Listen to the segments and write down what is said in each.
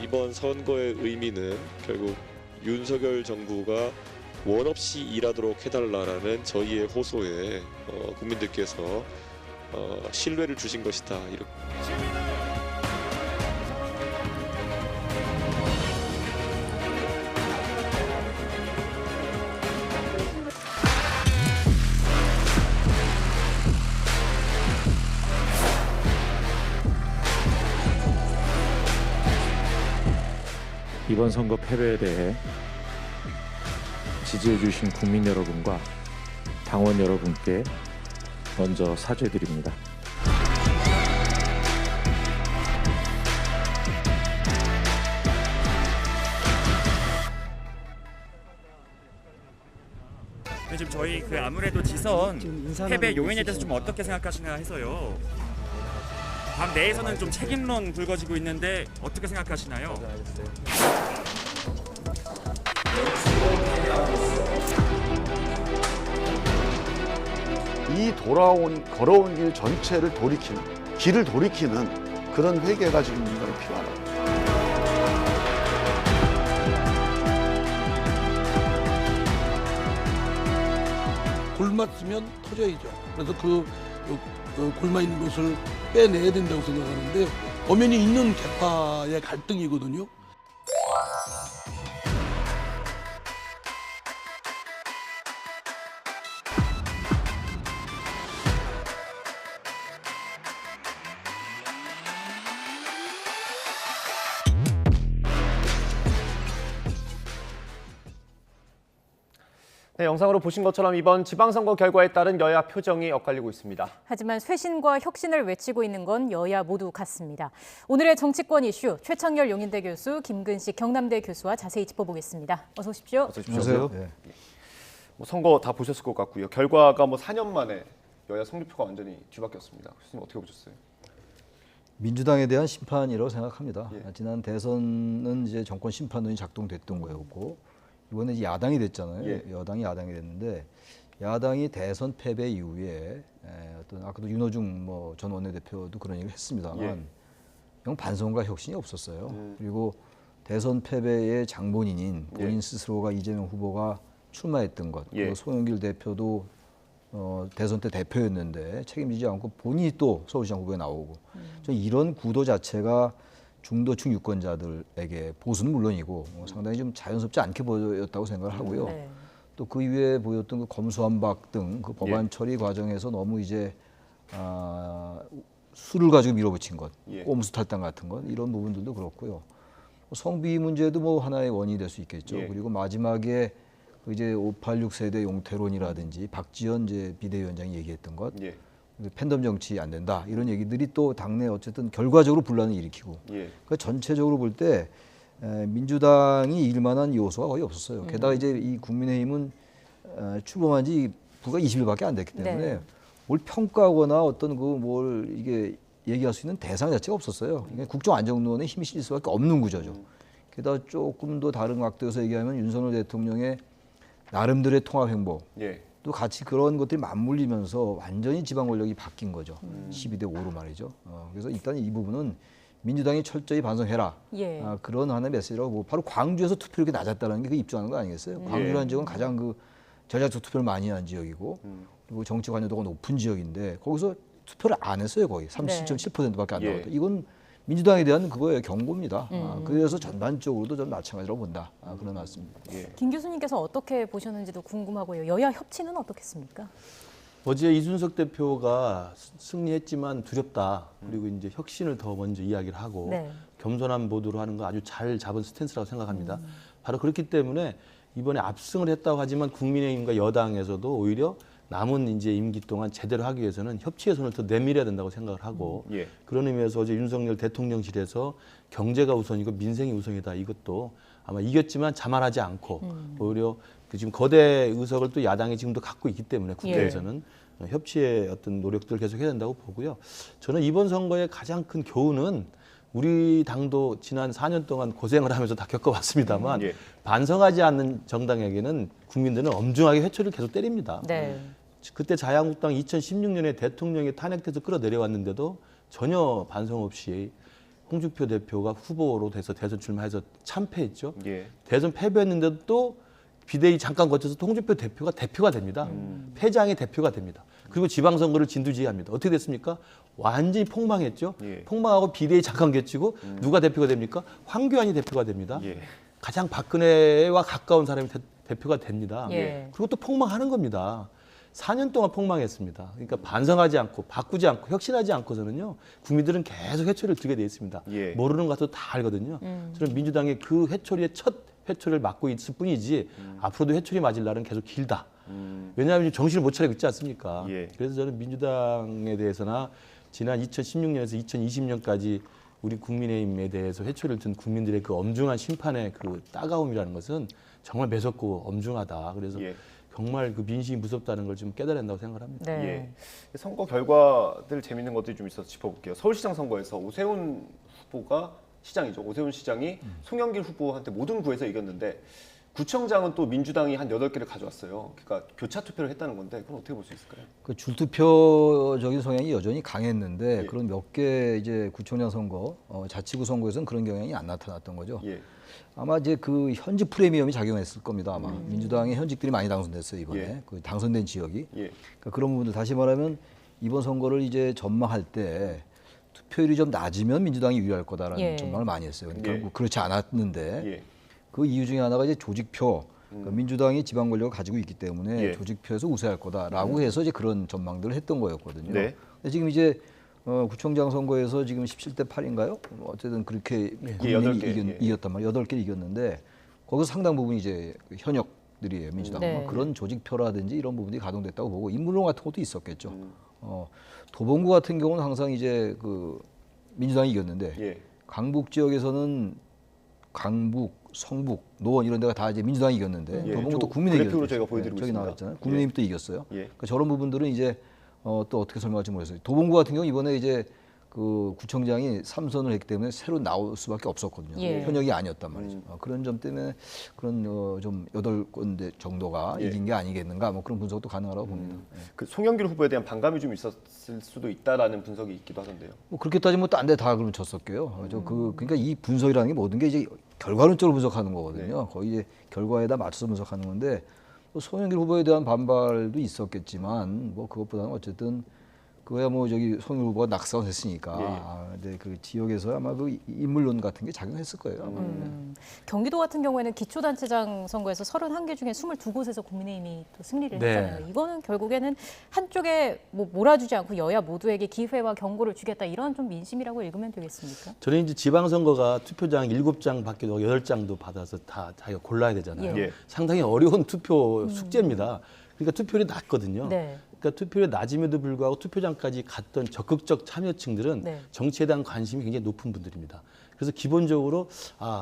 이번 선거의 의미는 결국 윤석열 정부가 원 없이 일하도록 해달라라는 저희의 호소에 국민들께서 신뢰를 주신 것이다. 이렇게. 이번 선거 패배에 대해 지지해주신 국민 여러분과 당원 여러분께 먼저 사죄드립니다. 지금 저희 아무래도 지선 패배 요인에 대해서 좀 어떻게 생각하시나 해서요. 당 내에서는 좀 책임론 불거지고 있는데 어떻게 생각하시나요? 이 걸어온 길 전체를 길을 돌이키는 그런 회개가 지금 민주당에 필요하다. 골맞으면 터져야죠. 그래서 그 골마 있는 것을 빼내야 된다고 생각하는데 엄연히 있는 계파의 갈등이거든요. 네, 영상으로 보신 것처럼 이번 지방선거 결과에 따른 여야 표정이 엇갈리고 있습니다. 하지만 쇄신과 혁신을 외치고 있는 건 여야 모두 같습니다. 오늘의 정치권 이슈 최창렬 용인대 교수, 김근식 경남대 교수와 자세히 짚어보겠습니다. 어서 오십시오. 안녕하세요. 네. 선거 다 보셨을 것 같고요. 결과가 4년 만에 여야 성적표가 완전히 뒤바뀌었습니다. 교수님 어떻게 보셨어요? 민주당에 대한 심판이라고 생각합니다. 예. 지난 대선은 이제 정권 심판론이 작동됐던 거였고 이번에 이제 야당이 됐잖아요. 예. 여당이 됐는데 야당이 대선 패배 이후에 어떤 아까도 윤호중 전 원내대표도 그런 얘기를 했습니다만 예. 영 반성과 혁신이 없었어요. 그리고 대선 패배의 장본인인 본인 예. 스스로가 이재명 후보가 출마했던 것, 예. 그리고 송영길 대표도 대선 때 대표였는데 책임지지 않고 본인이 또 서울시장 후보에 나오고 저는 이런 구도 자체가 중도층 유권자들에게 보수는 물론이고 상당히 좀 자연스럽지 않게 보였다고 생각을 하고요. 네. 또 그 이후에 보였던 그 검수완박 등 그 법안 예. 처리 과정에서 너무 이제 수를 가지고 밀어붙인 것, 예. 꼼수 탈당 같은 것 이런 부분들도 그렇고요. 성비 문제도 하나의 원인이 될 수 있겠죠. 예. 그리고 마지막에 그 이제 586 세대 용태론이라든지 박지원 이제 비대위원장이 얘기했던 것, 예. 팬덤 정치 안 된다 이런 얘기들이 또 당내 어쨌든 결과적으로 분란을 일으키고 예. 그러니까 전체적으로 볼 때 민주당이 이길 만한 요소가 거의 없었어요. 게다가 이제 이 국민의힘은 출범한 지 불과 20일밖에 안 됐기 때문에 네. 뭘 평가하거나 어떤 뭘 이게 얘기할 수 있는 대상 자체가 없었어요. 그러니까 국정안정론에 힘이 실릴 수밖에 없는 구조죠. 게다가 조금 더 다른 각도에서 얘기하면 윤석열 대통령의 나름대로의 통합 행보 예. 또 같이 그런 것들이 맞물리면서 완전히 지방 권력이 바뀐 거죠. 12대 5로 말이죠. 그래서 일단 이 부분은 민주당이 철저히 반성해라. 예. 그런 하나의 메시지라고 보고 바로 광주에서 투표율이 이렇게 낮았다는 게 그 입증하는 거 아니겠어요? 광주라는 지역은 가장 그 전략적 투표를 많이 한 지역이고 그리고 정치 관여도가 높은 지역인데 거기서 투표를 안 했어요. 거의 37.7%밖에 안 예. 나왔다. 이건 민주당에 대한 그거예요. 경고입니다. 그래서 전반적으로도 저는 마찬가지라고 본다. 그런 말씀입니다. 예. 김 교수님께서 어떻게 보셨는지도 궁금하고요. 여야 협치는 어떻겠습니까? 어제 이준석 대표가 승리했지만 두렵다. 그리고 이제 혁신을 더 먼저 이야기를 하고 네. 겸손한 보도로 하는 거 아주 잘 잡은 스탠스라고 생각합니다. 바로 그렇기 때문에 이번에 압승을 했다고 하지만 국민의힘과 여당에서도 오히려 남은 이제 임기 동안 제대로 하기 위해서는 협치의 손을 더 내밀어야 된다고 생각을 하고 예. 그런 의미에서 어제 윤석열 대통령실에서 경제가 우선이고 민생이 우선이다. 이것도 아마 이겼지만 자만하지 않고 오히려 그 지금 거대 의석을 또 야당이 지금도 갖고 있기 때문에 국회에서는 협치의 어떤 노력들을 계속 해야 된다고 보고요. 저는 이번 선거의 가장 큰 교훈은 우리 당도 지난 4년 동안 고생을 하면서 다 겪어봤습니다만 예. 반성하지 않는 정당에게는 국민들은 엄중하게 회초리를 계속 때립니다. 네. 그때 자유한국당 2016년에 대통령이 탄핵돼서 끌어내려왔는데도 전혀 반성 없이 홍준표 대표가 후보로 돼서 대선 출마해서 참패했죠. 예. 대선 패배했는데도 또 비대위 잠깐 거쳐서 또 홍준표 대표가 됩니다. 패장의 대표가 됩니다. 그리고 지방선거를 진두지휘합니다. 어떻게 됐습니까? 완전히 폭망했죠. 예. 폭망하고 비대위 잠깐 거치고 누가 대표가 됩니까? 황교안이 대표가 됩니다. 예. 가장 박근혜와 가까운 사람이 대표가 됩니다. 예. 그리고 또 폭망하는 겁니다. 4년 동안 폭망했습니다. 그러니까 반성하지 않고 바꾸지 않고 혁신하지 않고서는요, 국민들은 계속 회초리를 들게 돼 있습니다. 예. 모르는 것도 다 알거든요. 저는 민주당의 그 회초리의 첫 회초리를 맞고 있을 뿐이지 앞으로도 회초리 맞을 날은 계속 길다. 왜냐하면 지금 정신을 못 차리고 있지 않습니까? 예. 그래서 저는 민주당에 대해서나 지난 2016년에서 2020년까지 우리 국민의힘에 대해서 회초리를 든 국민들의 그 엄중한 심판의 그 따가움이라는 것은 정말 매섭고 엄중하다. 그래서 예. 정말 그 민심이 무섭다는 걸 좀 깨달아야 된다고 생각합니다. 네. 예. 선거 결과들 재밌는 것들이 좀 있어서 짚어볼게요. 서울시장 선거에서 오세훈 후보가 시장이죠. 오세훈 시장이 송영길 후보한테 모든 구에서 이겼는데 구청장은 또 민주당이 한 8개를 가져왔어요. 그러니까 교차 투표를 했다는 건데 그건 어떻게 볼 수 있을까요? 그 줄투표적인 성향이 여전히 강했는데 예. 그런 몇 개 이제 구청장 선거, 자치구 선거에서는 그런 경향이 안 나타났던 거죠. 예. 아마 이제 그 현직 프리미엄이 작용했을 겁니다. 아마 민주당의 현직들이 많이 당선됐어요 이번에. 예. 그 당선된 지역이. 예. 그러니까 그런 부분들 다시 말하면 이번 선거를 이제 전망할 때 투표율이 좀 낮으면 민주당이 유리할 거다라는 예. 전망을 많이 했어요. 그러니까 예. 결국 그렇지 않았는데 예. 그 이유 중에 하나가 이제 조직표. 그러니까 민주당이 지방 권력을 가지고 있기 때문에 예. 조직표에서 우세할 거다라고 해서 이제 그런 전망들을 했던 거였거든요. 네. 근데 지금 이제 구청장 선거에서 지금 17대 8인가요? 어쨌든 그렇게 여덟 개, 국민이 이겼단 말이에요. 8개 이겼는데 거기서 상당 부분 이제 현역들이에요, 민주당. 네. 그런 조직표라든지 이런 부분이 가동됐다고 보고 인물론 같은 것도 있었겠죠. 도봉구 같은 경우는 항상 이제 그 민주당이 이겼는데 예. 강북 지역에서는 강북, 성북, 노원 이런 데가 다 이제 민주당이 이겼는데 예, 도봉구도 저 국민의힘이 그래프로 이겼죠. 제가 보여드리고 저기 있습니다. 나왔잖아요. 국민의힘이 또 이겼어요. 예. 그러니까 저런 부분들은 이제 또 어떻게 설명할지 모르겠어요. 도봉구 같은 경우 이번에 이제 그 구청장이 3선을 했기 때문에 새로 나올 수밖에 없었거든요. 예. 현역이 아니었단 말이죠. 그런 점 때문에 그런 좀 8군데 정도가 예. 이긴 게 아니겠는가 뭐 그런 분석도 가능하다고 봅니다. 그 송영길 후보에 대한 반감이 좀 있었을 수도 있다라는 분석이 있기도 하던데요. 뭐 그렇게 따지면 딴 데 다 그러면 졌었게요. 그러니까 이 분석이라는 게 모든 게 이제 결과론적으로 분석하는 거거든요. 거의 이제 결과에다 맞춰서 분석하는 건데 또 송영길 후보에 대한 반발도 있었겠지만 뭐 그것보다는 어쨌든 그거야 뭐 저기 송영길 후보가 낙선을 했으니까 근데 그 지역에서 아마 그 인물론 같은 게 작용했을 거예요. 아마. 경기도 같은 경우에는 기초단체장 선거에서 31개 중에 22곳에서 국민의힘이 또 승리를 네. 했잖아요. 이거는 결국에는 한쪽에 뭐 몰아주지 않고 여야 모두에게 기회와 경고를 주겠다 이런 좀 민심이라고 읽으면 되겠습니까? 저는 이제 지방선거가 투표장 7장 밖에도 8장도 받아서 다 자기가 골라야 되잖아요. 예. 상당히 어려운 투표 숙제입니다. 그러니까 투표율이 낮거든요. 네. 그러니까 투표율이 낮음에도 불구하고 투표장까지 갔던 적극적 참여층들은 네. 정치에 대한 관심이 굉장히 높은 분들입니다. 그래서 기본적으로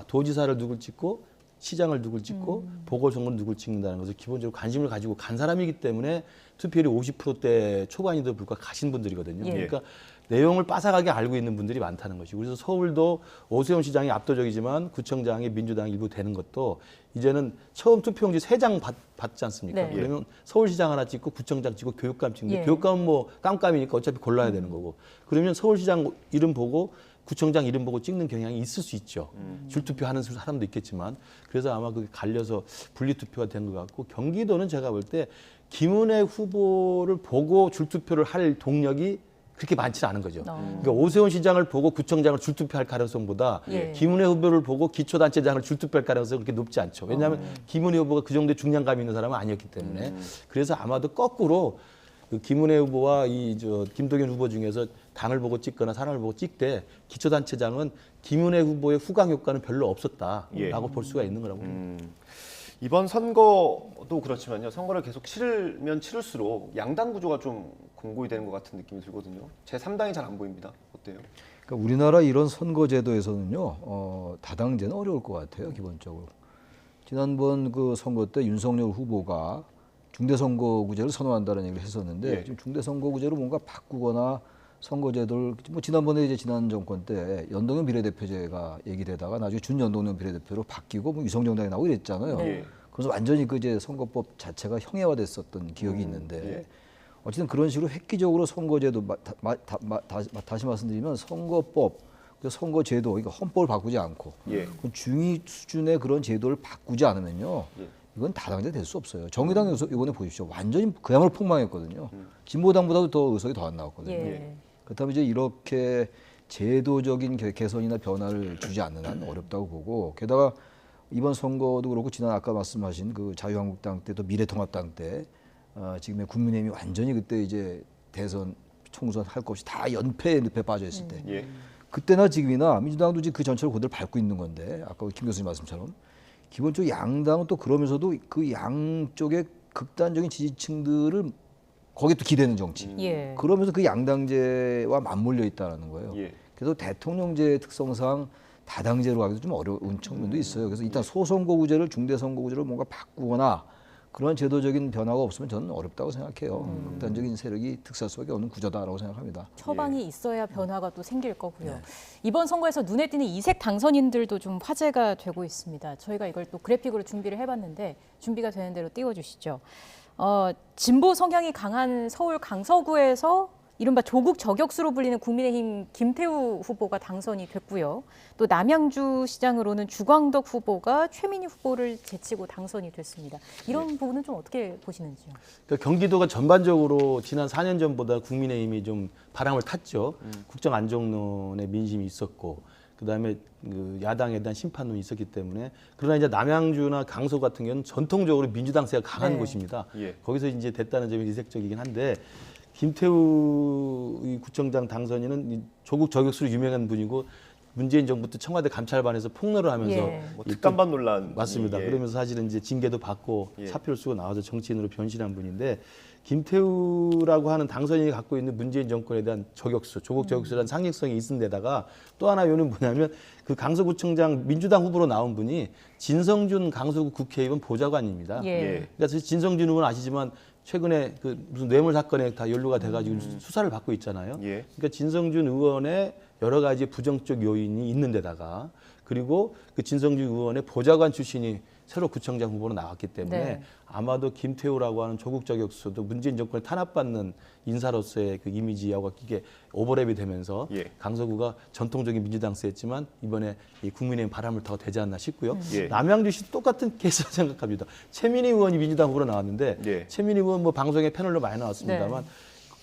도지사를 누굴 찍고 시장을 누굴 찍고 보궐선거를 누굴 찍는다는 것을 기본적으로 관심을 가지고 간 사람이기 때문에 투표율이 50%대 초반에도 불구하고 가신 분들이거든요. 예. 그러니까 내용을 빠삭하게 알고 있는 분들이 많다는 것이고 그래서 서울도 오세훈 시장이 압도적이지만 구청장이 민주당이 일부 되는 것도 이제는 처음 투표용지 3장 받지 않습니까? 네. 그러면 서울시장 하나 찍고 구청장 찍고 교육감 찍는데 예. 교육감은 뭐 깜깜이니까 어차피 골라야 되는 거고 그러면 서울시장 이름 보고 구청장 이름 보고 찍는 경향이 있을 수 있죠. 줄투표하는 사람도 있겠지만 그래서 아마 그게 갈려서 분리투표가 된 것 같고 경기도는 제가 볼 때 김은혜 후보를 보고 줄투표를 할 동력이 그렇게 많지는 않은 거죠. 그러니까 오세훈 시장을 보고 구청장을 줄투표할 가능성보다 예. 김은혜 후보를 보고 기초단체장을 줄투표할 가능성이 그렇게 높지 않죠. 왜냐하면 김은혜 후보가 그 정도의 중량감이 있는 사람은 아니었기 때문에 그래서 아마도 거꾸로 그 김은혜 후보와 김동연 후보 중에서 당을 보고 찍거나 사람을 보고 찍되 기초단체장은 김은혜 후보의 후광 효과는 별로 없었다라고 볼 수가 있는 거라고 봅니다. 이번 선거도 그렇지만요. 선거를 계속 치르면 치를수록 양당 구조가 좀 공고히 되는 것 같은 느낌이 들거든요. 제3당이 잘 안 보입니다. 어때요? 그러니까 우리나라 이런 선거제도에서는요, 다당제는 어려울 것 같아요, 기본적으로. 지난번 그 선거 때 윤석열 후보가 중대선거구제를 선호한다는 얘기를 했었는데 예. 지금 중대선거구제로 뭔가 바꾸거나 선거제도를 뭐 지난번에 이제 지난 정권 때 연동형 비례대표제가 얘기되다가 나중에 준연동형 비례대표로 바뀌고 뭐 위성정당이 나오고 이랬잖아요. 네. 그래서 완전히 그 이제 선거법 자체가 형해화됐었던 기억이 있는데 예. 어쨌든 그런 식으로 획기적으로 선거제도 다시 말씀드리면 선거법 그 선거 제도, 그러니까 헌법을 바꾸지 않고 예. 그 중위 수준의 그런 제도를 바꾸지 않으면요. 예. 이건 다당제 될 수 없어요. 정의당 이번에 보십시오. 완전히 그야말로 폭망했거든요. 진보당보다도 더 의석이 더 안 나왔거든요. 예. 그렇다면 이제 이렇게 제도적인 개선이나 변화를 주지 않는 한 어렵다고 보고, 게다가 이번 선거도 그렇고 지난 아까 말씀하신 그 자유한국당 때 또 미래통합당 때 지금의 국민의힘이 완전히 그때 이제 대선 총선 할 것 없이 다 연패에 늪에 빠져 있을 때 예. 그때나 지금이나 민주당도 지금 그 전철을 그대로 밟고 있는 건데, 아까 김 교수님 말씀처럼 기본적으로 양당은 또 그러면서도 그 양쪽의 극단적인 지지층들을 거기에 또 기대는 정치. 예. 그러면서 그 양당제와 맞물려 있다는 거예요. 예. 그래서 대통령제 특성상 다당제로 가기도 좀 어려운 측면도 있어요. 그래서 일단 소선거구제를 중대선거구제로 뭔가 바꾸거나 그런 제도적인 변화가 없으면 저는 어렵다고 생각해요. 극단적인 세력이 득세할 수밖에 없는 구조다라고 생각합니다. 처방이 있어야 변화가 또 생길 거고요. 이번 선거에서 눈에 띄는 이색 당선인들도 좀 화제가 되고 있습니다. 저희가 이걸 또 그래픽으로 준비를 해봤는데 준비가 되는 대로 띄워주시죠. 진보 성향이 강한 서울 강서구에서 이른바 조국 저격수로 불리는 국민의힘 김태우 후보가 당선이 됐고요. 또 남양주 시장으로는 주광덕 후보가 최민희 후보를 제치고 당선이 됐습니다. 이런 부분은 좀 어떻게 보시는지요? 그러니까 경기도가 전반적으로 지난 4년 전보다 국민의힘이 좀 바람을 탔죠. 국정 안정론에 민심이 있었고, 그다음에 그 야당에 대한 심판론이 있었기 때문에. 그러나 이제 남양주나 강서 같은 경우는 전통적으로 민주당세가 강한 네. 곳입니다. 예. 거기서 이제 됐다는 점이 이색적이긴 한데, 김태우 이 구청장 당선인은 이 조국 저격수로 유명한 분이고 문재인 정부 때 청와대 감찰반에서 폭로를 하면서 예. 뭐 특감반 논란 맞습니다. 예. 그러면서 사실은 이제 징계도 받고 예. 사표를 쓰고 나와서 정치인으로 변신한 분인데, 김태우라고 하는 당선인이 갖고 있는 문재인 정권에 대한 저격수, 조국 저격수라는 상징성이 있은 데다가 또 하나 요는 뭐냐면 그 강서구청장 민주당 후보로 나온 분이 진성준 강서구 국회의원 보좌관입니다. 예. 그러니까 진성준 의원은 아시지만 최근에 그 무슨 뇌물 사건에 다 연루가 돼가지고 수사를 받고 있잖아요. 예. 그러니까 진성준 의원의 여러 가지 부정적 요인이 있는 데다가, 그리고 그 진성준 의원의 보좌관 출신이 새로 구청장 후보로 나왔기 때문에 네. 아마도 김태우라고 하는 조국 저격수도 문재인 정권을 탄압받는 인사로서의 그 이미지하고 이게 오버랩이 되면서 예. 강서구가 전통적인 민주당세였지만 이번에 이 국민의힘 바람을 타고 되지 않나 싶고요. 예. 남양주시 똑같은 케이스라 생각합니다. 최민희 의원이 민주당 후보로 나왔는데 예. 최민희 의원 뭐 방송에 패널로 많이 나왔습니다만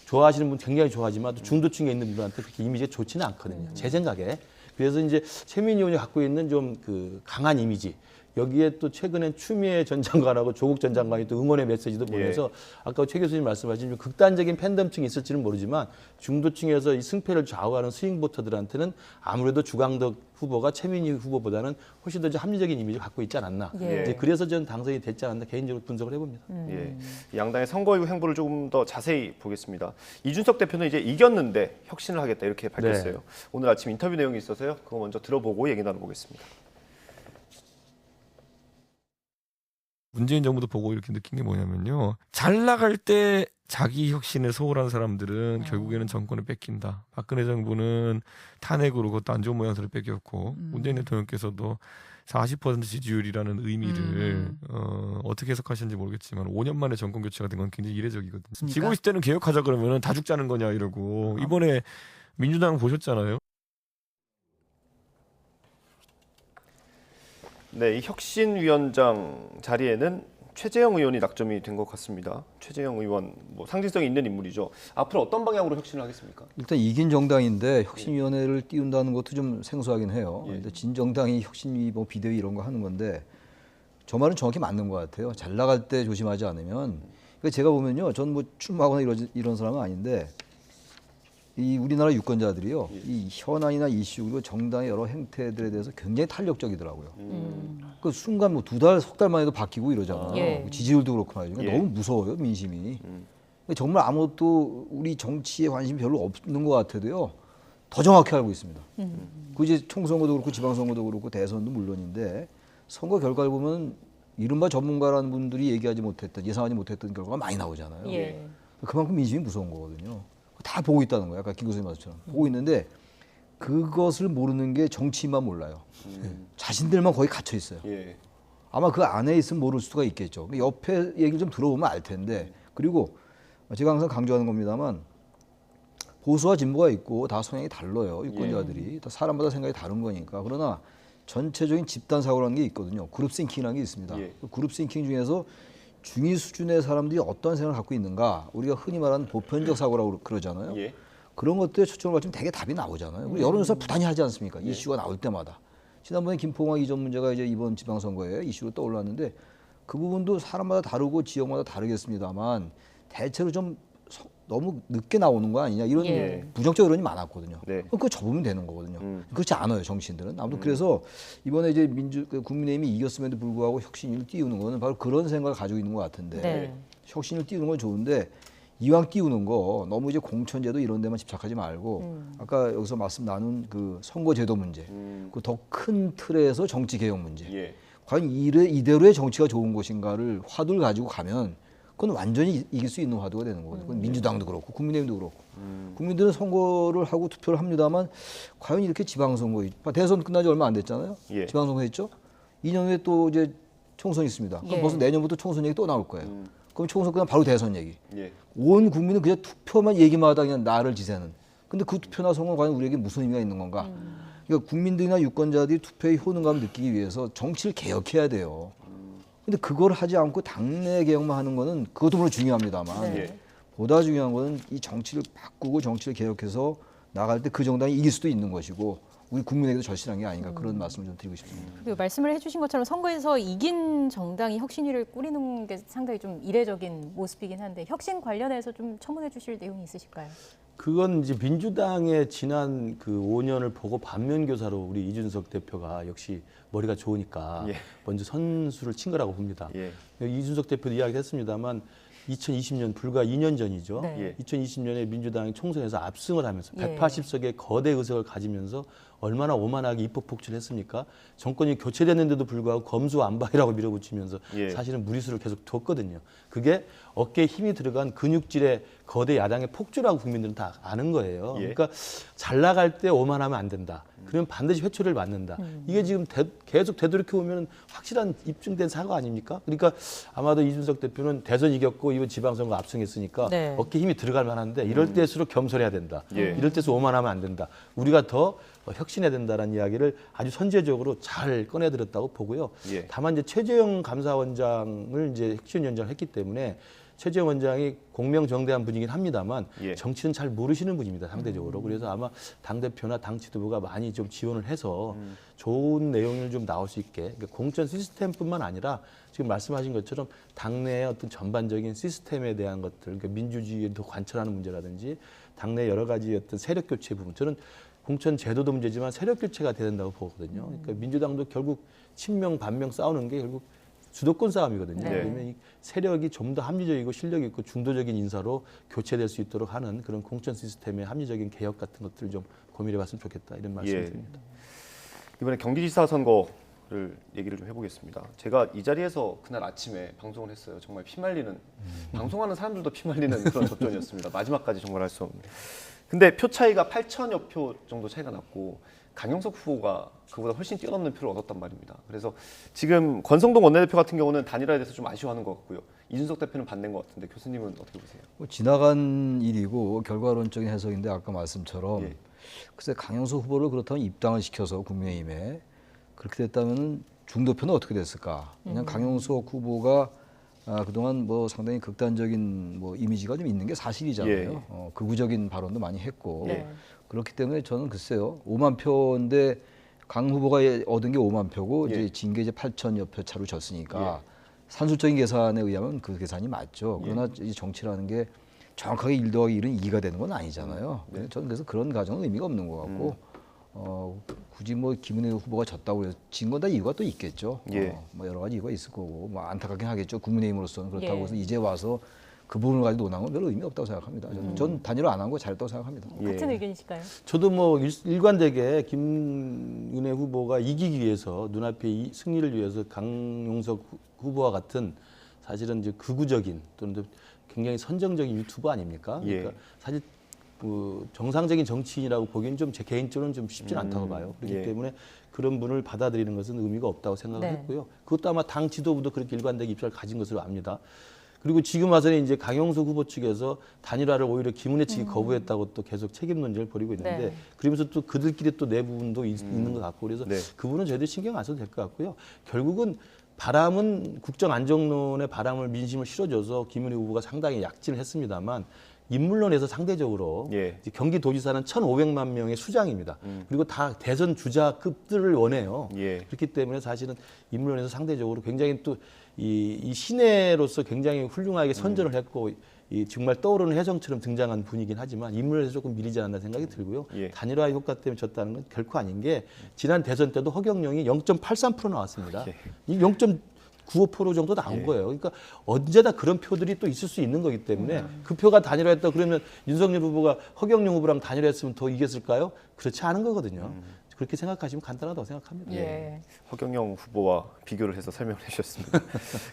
좋아하시는 분 굉장히 좋아하지만 또 중도층에 있는 분들한테 그렇게 이미지가 좋지는 않거든요. 제 생각에. 그래서 이제 최민희 의원이 갖고 있는 좀 그 강한 이미지, 여기에 또 최근엔 추미애 전 장관하고 조국 전 장관이 또 응원의 메시지도 보내서 아까 최 교수님 말씀하신 좀 극단적인 팬덤층이 있을지는 모르지만 중도층에서 이 승패를 좌우하는 스윙 보터들한테는 아무래도 주광덕 후보가 최민희 후보보다는 훨씬 더 합리적인 이미지를 갖고 있지 않았나. 예. 이제 그래서 저는 당선이 됐지 않았나 개인적으로 분석을 해봅니다. 예. 양당의 선거 이후 행보를 조금 더 자세히 보겠습니다. 이준석 대표는 이제 이겼는데 혁신을 하겠다 이렇게 밝혔어요. 네. 오늘 아침 인터뷰 내용이 있어서요. 그거 먼저 들어보고 얘기 나눠보겠습니다. 문재인 정부도 보고 이렇게 느낀 게 뭐냐면요. 잘 나갈 때 자기 혁신에 소홀한 사람들은 결국에는 정권을 뺏긴다. 박근혜 정부는 탄핵으로 그것도 안 좋은 모양새로 뺏겼고 문재인 대통령께서도 40% 지지율이라는 의미를 어떻게 해석하시는지 모르겠지만 5년 만에 정권 교체가 된 건 굉장히 이례적이거든요. 지고 있을 때는 개혁하자 그러면 다 죽자는 거냐 이러고 이번에 민주당 보셨잖아요. 네, 이 혁신위원장 자리에는 최재형 의원이 낙점이 된 것 같습니다. 최재형 의원, 뭐 상징성이 있는 인물이죠. 앞으로 어떤 방향으로 혁신을 하겠습니까? 일단 이긴 정당인데 혁신위원회를 띄운다는 것도 좀 생소하긴 해요. 예. 근데 진정당이 혁신위, 뭐 비대위 이런 거 하는 건데 저 말은 정확히 맞는 것 같아요. 잘 나갈 때 조심하지 않으면. 그러니까 제가 보면요, 전 뭐 출마하거나 이런 사람은 아닌데 이 우리나라 유권자들이요, 이 현안이나 이슈 그리고 정당의 여러 행태들에 대해서 굉장히 탄력적이더라고요. 그 순간 뭐 2달, 석 달 만에도 바뀌고 이러잖아요. 예. 지지율도 그렇고 말이죠. 그러니까 예. 너무 무서워요, 민심이. 정말 아무것도 우리 정치에 관심이 별로 없는 것 같아도요, 더 정확히 알고 있습니다. 그 이제 총선거도 그렇고 지방선거도 그렇고 대선도 물론인데 선거 결과를 보면 이른바 전문가라는 분들이 얘기하지 못했던, 예상하지 못했던 결과가 많이 나오잖아요. 예. 그만큼 민심이 무서운 거거든요. 다 보고 있다는 거예요. 아까 김 교수님 말씀처럼. 보고 있는데 그것을 모르는 게 정치인만 몰라요. 자신들만 거의 갇혀 있어요. 예. 아마 그 안에 있으면 모를 수가 있겠죠. 옆에 얘기를 좀 들어보면 알 텐데. 그리고 제가 항상 강조하는 겁니다만 보수와 진보가 있고 다 성향이 달라요. 유권자들이 다 사람마다 생각이 다른 거니까. 그러나 전체적인 집단 사고라는 게 있거든요. 그룹 싱킹이라는 게 있습니다. 예. 그 그룹 싱킹 중에서 중위 수준의 사람들이 어떤 생각을 갖고 있는가, 우리가 흔히 말하는 보편적 사고라고 그러잖아요. 예. 그런 것들에 초점을 맞추면 되게 답이 나오잖아요. 우리 여론조사 부단히 하지 않습니까? 이슈가 나올 때마다. 지난번에 김포공항 이전 문제가 이제 이번 지방선거에 이슈로 떠올랐는데 그 부분도 사람마다 다르고 지역마다 다르겠습니다만 대체로 좀 너무 늦게 나오는 거 아니냐 이런 예. 부정적 여론이 많았거든요. 네. 그럼 그거 접으면 되는 거거든요. 그렇지 않아요, 정치인들은. 아무튼 그래서 이번에 이제 국민의힘이 이겼음에도 불구하고 혁신을 띄우는 거는 바로 그런 생각을 가지고 있는 것 같은데 네. 혁신을 띄우는 건 좋은데 이왕 띄우는 거 너무 이제 공천제도 이런 데만 집착하지 말고 아까 여기서 말씀 나눈 그 선거제도 문제, 그 더 큰 틀에서 정치 개혁 문제. 예. 과연 이대로의 정치가 좋은 것인가를 화두를 가지고 가면 그건 완전히 이길 수 있는 화두가 되는 거거든요. 그건 민주당도 그렇고 국민의힘도 그렇고. 국민들은 선거를 하고 투표를 합니다만 과연 이렇게 지방선거, 대선 끝나지 얼마 안 됐잖아요. 예. 지방선거 했죠. 2년 후에 또 이제 총선이 있습니다. 그럼 예. 벌써 내년부터 총선 얘기 또 나올 거예요. 그럼 총선 끝나면 바로 대선 얘기. 예. 온 국민은 그냥 투표만 얘기만 하다 그냥 나를 지새는. 근데 그 투표나 선거는 과연 우리에게 무슨 의미가 있는 건가? 그러니까 국민들이나 유권자들이 투표의 효능감을 느끼기 위해서 정치를 개혁해야 돼요. 근데 그걸 하지 않고 당내 개혁만 하는 거는 그것도 물론 중요합니다만 네. 보다 중요한 거는 이 정치를 바꾸고 정치를 개혁해서 나갈 때 그 정당이 이길 수도 있는 것이고 우리 국민에게도 절실한 게 아닌가 그런 말씀을 좀 드리고 싶습니다. 그리고 말씀을 해주신 것처럼 선거에서 이긴 정당이 혁신위를 꾸리는 게 상당히 좀 이례적인 모습이긴 한데 혁신 관련해서 좀 첨언해 주실 내용이 있으실까요? 그건 이제 민주당의 지난 그 5년을 보고 반면교사로 우리 이준석 대표가 역시 머리가 좋으니까 예. 먼저 선수를 친 거라고 봅니다. 예. 이준석 대표도 이야기했습니다만 2020년 불과 2년 전이죠. 네. 예. 2020년에 민주당이 총선에서 압승을 하면서 예. 180석의 거대 의석을 가지면서 얼마나 오만하게 입법 폭출했습니까? 정권이 교체됐는데도 불구하고 검수완박이라고 밀어붙이면서 예. 사실은 무리수를 계속 뒀거든요. 그게 어깨에 힘이 들어간 근육질의 거대 야당의 폭주라고 국민들은 다 아는 거예요. 예. 그러니까 잘 나갈 때 오만하면 안 된다. 그러면 반드시 회초리를 맞는다. 이게 지금 계속 되돌이켜 보면 확실한 입증된 사과 아닙니까? 그러니까 아마도 이준석 대표는 대선 이겼고 이번 지방선거 압승했으니까 네. 어깨 힘이 들어갈 만한데 이럴 때일수록 겸손해야 된다. 예. 이럴 때일수록 오만하면 안 된다. 우리가 더 혁신해야 된다는 이야기를 아주 선제적으로 잘 꺼내들었다고 보고요. 예. 다만 이제 최재형 감사원장을 이제 혁신위원장을 했기 때문에 최재형 원장이 공명정대한 분이긴 합니다만 예. 정치는 잘 모르시는 분입니다, 상대적으로. 그래서 아마 당대표나 당 지도부가 많이 좀 지원을 해서 좋은 내용을 좀 나올 수 있게 그러니까 공천 시스템뿐만 아니라 지금 말씀하신 것처럼 당내의 어떤 전반적인 시스템에 대한 것들, 그러니까 민주주의를 더 관철하는 문제라든지 당내 여러 가지 어떤 세력 교체 부분, 저는 공천 제도도 문제지만 세력 교체가 돼야 된다고 보거든요. 그러니까 민주당도 결국 친명 반명 싸우는 게 결국 주도권 싸움이거든요. 네. 그러면 이 세력이 좀 더 합리적이고 실력 있고 중도적인 인사로 교체될 수 있도록 하는 그런 공천 시스템의 합리적인 개혁 같은 것들을 좀 고민해봤으면 좋겠다 이런 말씀을 드립니다. 이번에 경기지사 선거를 얘기를 좀 해보겠습니다. 제가 이 자리에서 그날 아침에 방송을 했어요. 정말 피말리는 방송하는 사람들도 피말리는 그런 접전이었습니다. 마지막까지 정말 할 수 없는. 근데 표 차이가 8천여 표 정도 차이가 났고 강용석 후보가 그보다 훨씬 뛰어넘는 표를 얻었단 말입니다. 그래서 지금 권성동 원내대표 같은 경우는 단일화에 대해서 좀 아쉬워하는 것 같고요. 이준석 대표는 반대인 것 같은데 교수님은 어떻게 보세요? 뭐 지나간 일이고 결과론적인 해석인데 아까 말씀처럼 예. 글쎄 강영수 후보를 그렇다면 입당을 시켜서 국민의힘에 그렇게 됐다면 중도표는 어떻게 됐을까? 그냥 강영수 후보가 그동안 뭐 상당히 극단적인 뭐 이미지가 좀 있는 게 사실이잖아요. 예. 극우적인 발언도 많이 했고 네. 그렇기 때문에 저는 글쎄요 5만 표인데 강 후보가 얻은 게 5만 표고 예. 이제 진 게 이제 8천여 표 차로 졌으니까 산술적인 계산에 의하면 그 계산이 맞죠. 그러나 이 정치라는 게 정확하게 1 더하기 1은 2가 되는 건 아니잖아요. 저는 그래서 그런 가정은 의미가 없는 것 같고 굳이 뭐 김은혜 후보가 졌다고 해서 진 건 다 이유가 또 있겠죠. 예. 뭐 여러 가지 이유가 있을 거고 뭐 안타깝긴 하겠죠. 국민의힘으로서는 그렇다고 예. 해서 이제 와서 그 부분을 가지고 논하는 건 별로 의미 없다고 생각합니다. 전 단일화 안 한 거 잘했다고 생각합니다. 같은 의견이실까요? 저도 뭐 일관되게 김은혜 후보가 이기기 위해서 눈앞의 승리를 위해서 강용석 후보와 같은 사실은 이제 극우적인 또는 굉장히 선정적인 유튜버 아닙니까? 그러니까 사실 그 정상적인 정치인이라고 보기엔 좀 제 개인적으로는 좀 쉽지는 않다고 봐요. 그렇기 때문에 그런 분을 받아들이는 것은 의미가 없다고 생각을 네. 했고요. 그것도 아마 당 지도부도 그렇게 일관되게 입장을 가진 것으로 압니다. 그리고 지금 와서는 이제 강용석 후보 측에서 단일화를 오히려 김은혜 측이 거부했다고 또 계속 책임 논쟁을 벌이고 있는데 네. 그러면서 또 그들끼리 또 내부분도 있는 것 같고 그래서 네. 그 부분은 저희들 신경 안 써도 될 것 같고요. 결국은 바람은 국정 안정론의 바람을 민심을 실어줘서 김은혜 후보가 상당히 약진을 했습니다만 인물론에서 상대적으로 예. 이제 경기도지사는 1,500만 명의 수장입니다. 그리고 다 대선 주자급들을 원해요. 예. 그렇기 때문에 사실은 인물론에서 상대적으로 굉장히 또 이 시내로서 굉장히 훌륭하게 선전을 했고 이 정말 떠오르는 혜성처럼 등장한 분이긴 하지만 인물에서 조금 미리지 않나 생각이 들고요. 예. 단일화 효과 때문에 졌다는 건 결코 아닌 게 지난 대선 때도 허경영이 0.83% 나왔습니다. 예. 이 0.95% 정도 나온 예. 거예요. 그러니까 언제나 그런 표들이 또 있을 수 있는 거기 때문에 그 표가 단일화했다 그러면 윤석열 후보가 허경영 후보랑 단일화했으면 더 이겼을까요? 그렇지 않은 거거든요. 그렇게 생각하시면 간단하다고 생각합니다. 예. 허경영 후보와 비교를 해서 설명을 해주셨습니다.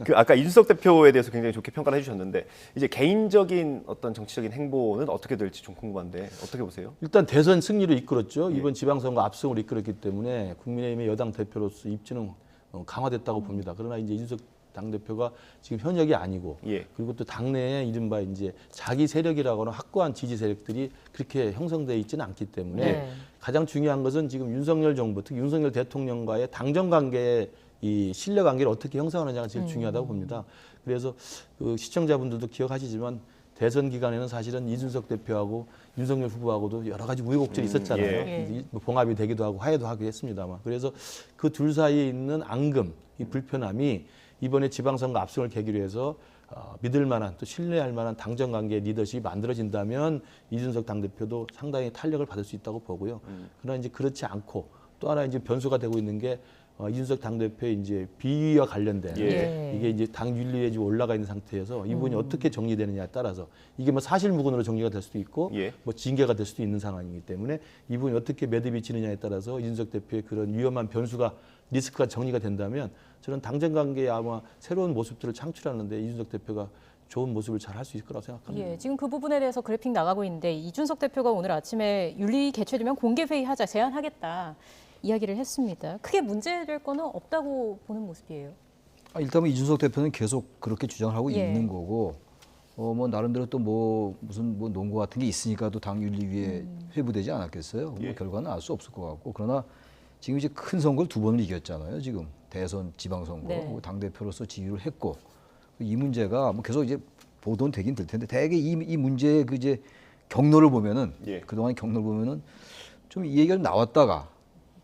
그 아까 이준석 대표에 대해서 굉장히 좋게 평가를 해주셨는데 이제 개인적인 어떤 정치적인 행보는 어떻게 될지 좀 궁금한데 어떻게 보세요? 일단 대선 승리를 이끌었죠. 예. 이번 지방선거 압승을 이끌었기 때문에 국민의힘의 여당 대표로서 입지는 강화됐다고 봅니다. 그러나 이제 이준석 당대표가 지금 현역이 아니고 예. 그리고 또 당내에 이른바 이제 자기 세력이라고 하는 확고한 지지 세력들이 그렇게 형성되어 있지는 않기 때문에 네. 가장 중요한 것은 지금 윤석열 정부, 특히 윤석열 대통령과의 당정 관계의 이 신뢰 관계를 어떻게 형성하느냐가 제일 중요하다고 봅니다. 그래서 그 시청자분들도 기억하시지만 대선 기간에는 사실은 이준석 대표하고 윤석열 후보하고도 여러 가지 우여곡절이 있었잖아요. 예. 뭐 봉합이 되기도 하고 화해도 하기도 했습니다만. 그래서 그 둘 사이에 있는 앙금, 이 불편함이 이번에 지방선거 압승을 계기로 해서 믿을 만한 또 신뢰할 만한 당정 관계 리더십이 만들어진다면 이준석 당대표도 상당히 탄력을 받을 수 있다고 보고요. 그러나 이제 그렇지 않고 또 하나 이제 변수가 되고 있는 게 이준석 당대표의 이제 비위와 관련된 예. 이게 이제 당 윤리에 지금 올라가 있는 상태여서 이 부분이 어떻게 정리되느냐에 따라서 이게 뭐 사실무근으로 정리가 될 수도 있고 예. 뭐 징계가 될 수도 있는 상황이기 때문에 이 부분이 어떻게 매듭이 지느냐에 따라서 이준석 대표의 그런 위험한 변수가 리스크가 정리가 된다면 저는 당정 관계에 아마 새로운 모습들을 창출하는데 이준석 대표가 좋은 모습을 잘 할 수 있을 거라고 생각합니다. 예, 지금 그 부분에 대해서 그래픽 나가고 있는데 이준석 대표가 오늘 아침에 윤리 개최되면 공개 회의하자 제안하겠다 이야기를 했습니다. 크게 문제될 거는 없다고 보는 모습이에요. 일단 이준석 대표는 계속 그렇게 주장을 하고 예. 있는 거고, 뭐 나름대로 또 뭐 무슨 뭐 논거 같은 게 있으니까 또 당 윤리위에 회부되지 않았겠어요. 예. 뭐 결과는 알 수 없을 것 같고, 그러나 지금 이제 큰 선거를 2번을 이겼잖아요. 지금 대선, 지방선거, 네. 당 대표로서 지휘를 했고, 이 문제가 뭐 계속 이제 보도는 되긴 될 텐데, 대개 이 문제의 그 이제 경로를 보면은 예. 그동안 경로를 보면은 좀 이 얘기가 나왔다가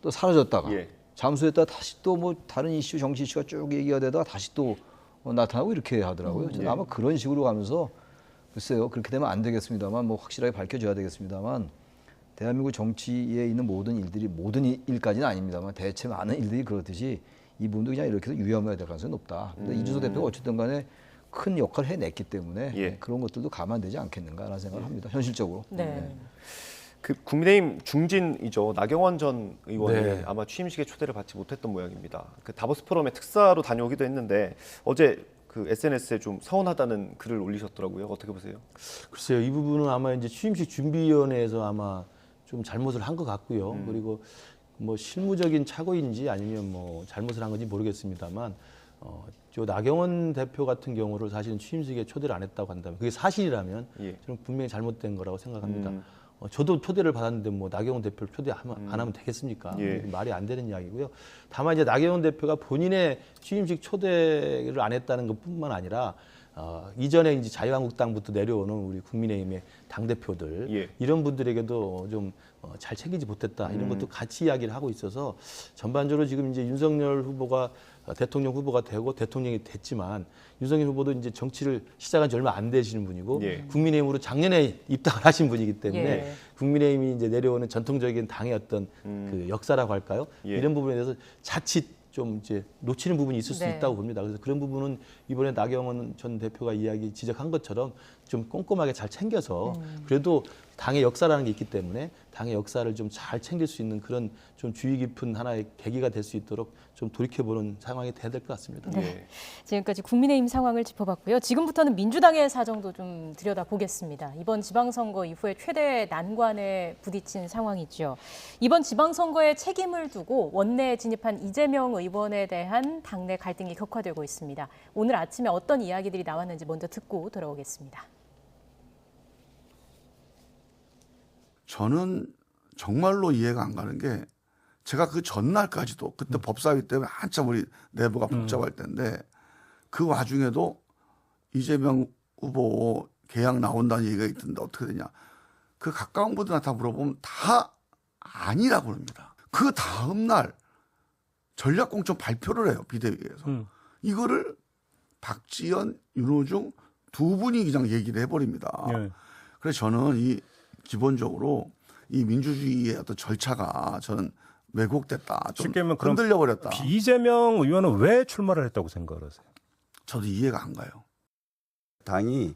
또 사라졌다가. 예. 잠수했다 다시 또 뭐 다른 이슈, 정치 이슈가 쭉 얘기가 되다가 다시 또 나타나고 이렇게 하더라고요. 저는 예. 아마 그런 식으로 가면서 글쎄요, 그렇게 되면 안 되겠습니다만 뭐 확실하게 밝혀줘야 되겠습니다만 대한민국 정치에 있는 모든 일들이 모든 일까지는 아닙니다만 대체 많은 일들이 그렇듯이 이 부분도 그냥 이렇게 해서 유야무야 될 가능성이 높다. 근데 이준석 대표가 어쨌든 간에 큰 역할을 해냈기 때문에 예. 그런 것들도 감안되지 않겠는가라는 생각을 합니다. 현실적으로. 네. 그 국민의힘 중진이죠. 나경원 전 의원이 네. 아마 취임식에 초대를 받지 못했던 모양입니다. 그 다보스 포럼에 특사로 다녀오기도 했는데 어제 그 SNS에 좀 서운하다는 글을 올리셨더라고요. 어떻게 보세요? 글쎄요, 이 부분은 아마 이제 취임식 준비위원회에서 아마 좀 잘못을 한 것 같고요. 그리고 뭐 실무적인 착오인지 아니면 뭐 잘못을 한 건지 모르겠습니다만, 저 나경원 대표 같은 경우를 사실은 취임식에 초대를 안 했다고 한다면 그게 사실이라면 예. 저는 분명히 잘못된 거라고 생각합니다. 저도 초대를 받았는데 뭐 나경원 대표를 초대 안 하면 되겠습니까? 예. 말이 안 되는 이야기고요. 다만 이제 나경원 대표가 본인의 취임식 초대를 안 했다는 것뿐만 아니라 이전에 이제 자유한국당부터 내려오는 우리 국민의힘의 당 대표들 예. 이런 분들에게도 좀 잘 챙기지 못했다 이런 것도 같이 이야기를 하고 있어서 전반적으로 지금 이제 윤석열 후보가 대통령 후보가 되고 대통령이 됐지만 윤석열 후보도 이제 정치를 시작한 지 얼마 안 되시는 분이고 예. 국민의힘으로 작년에 입당을 하신 분이기 때문에 예. 국민의힘이 이제 내려오는 전통적인 당의 어떤 그 역사라고 할까요? 예. 이런 부분에 대해서 자칫 좀 이제 놓치는 부분이 있을 수 네. 있다고 봅니다. 그래서 그런 부분은 이번에 나경원 전 대표가 지적한 것처럼 좀 꼼꼼하게 잘 챙겨서 그래도 당의 역사라는 게 있기 때문에 당의 역사를 좀 잘 챙길 수 있는 그런 좀 주의 깊은 하나의 계기가 될 수 있도록 좀 돌이켜보는 상황이 돼야 될 것 같습니다. 네. 지금까지 국민의힘 상황을 짚어봤고요. 지금부터는 민주당의 사정도 좀 들여다보겠습니다. 이번 지방선거 이후에 최대 난관에 부딪힌 상황이죠. 이번 지방선거에 책임을 두고 원내에 진입한 이재명 의원에 대한 당내 갈등이 격화되고 있습니다. 오늘 아침에 어떤 이야기들이 나왔는지 먼저 듣고 돌아오겠습니다. 저는 정말로 이해가 안 가는 게 제가 그 전날까지도 그때 법사위 때문에 한참 우리 내부가 복잡할 때인데 그 와중에도 이재명 후보 계약 나온다는 얘기가 있던데 어떻게 되냐. 그 가까운 분들한테 다 물어보면 다 아니라고 그럽니다. 그 다음날 전략공천 발표를 해요. 비대위에서. 이거를 박지원, 윤호중 두 분이 그냥 얘기를 해버립니다. 그래서 저는 기본적으로 이 민주주의의 어떤 절차가 저는 왜곡됐다. 좀 쉽게 말하면 흔들려 버렸다. 이재명 의원은 왜 출마를 했다고 생각을 하세요? 저도 이해가 안 가요. 당이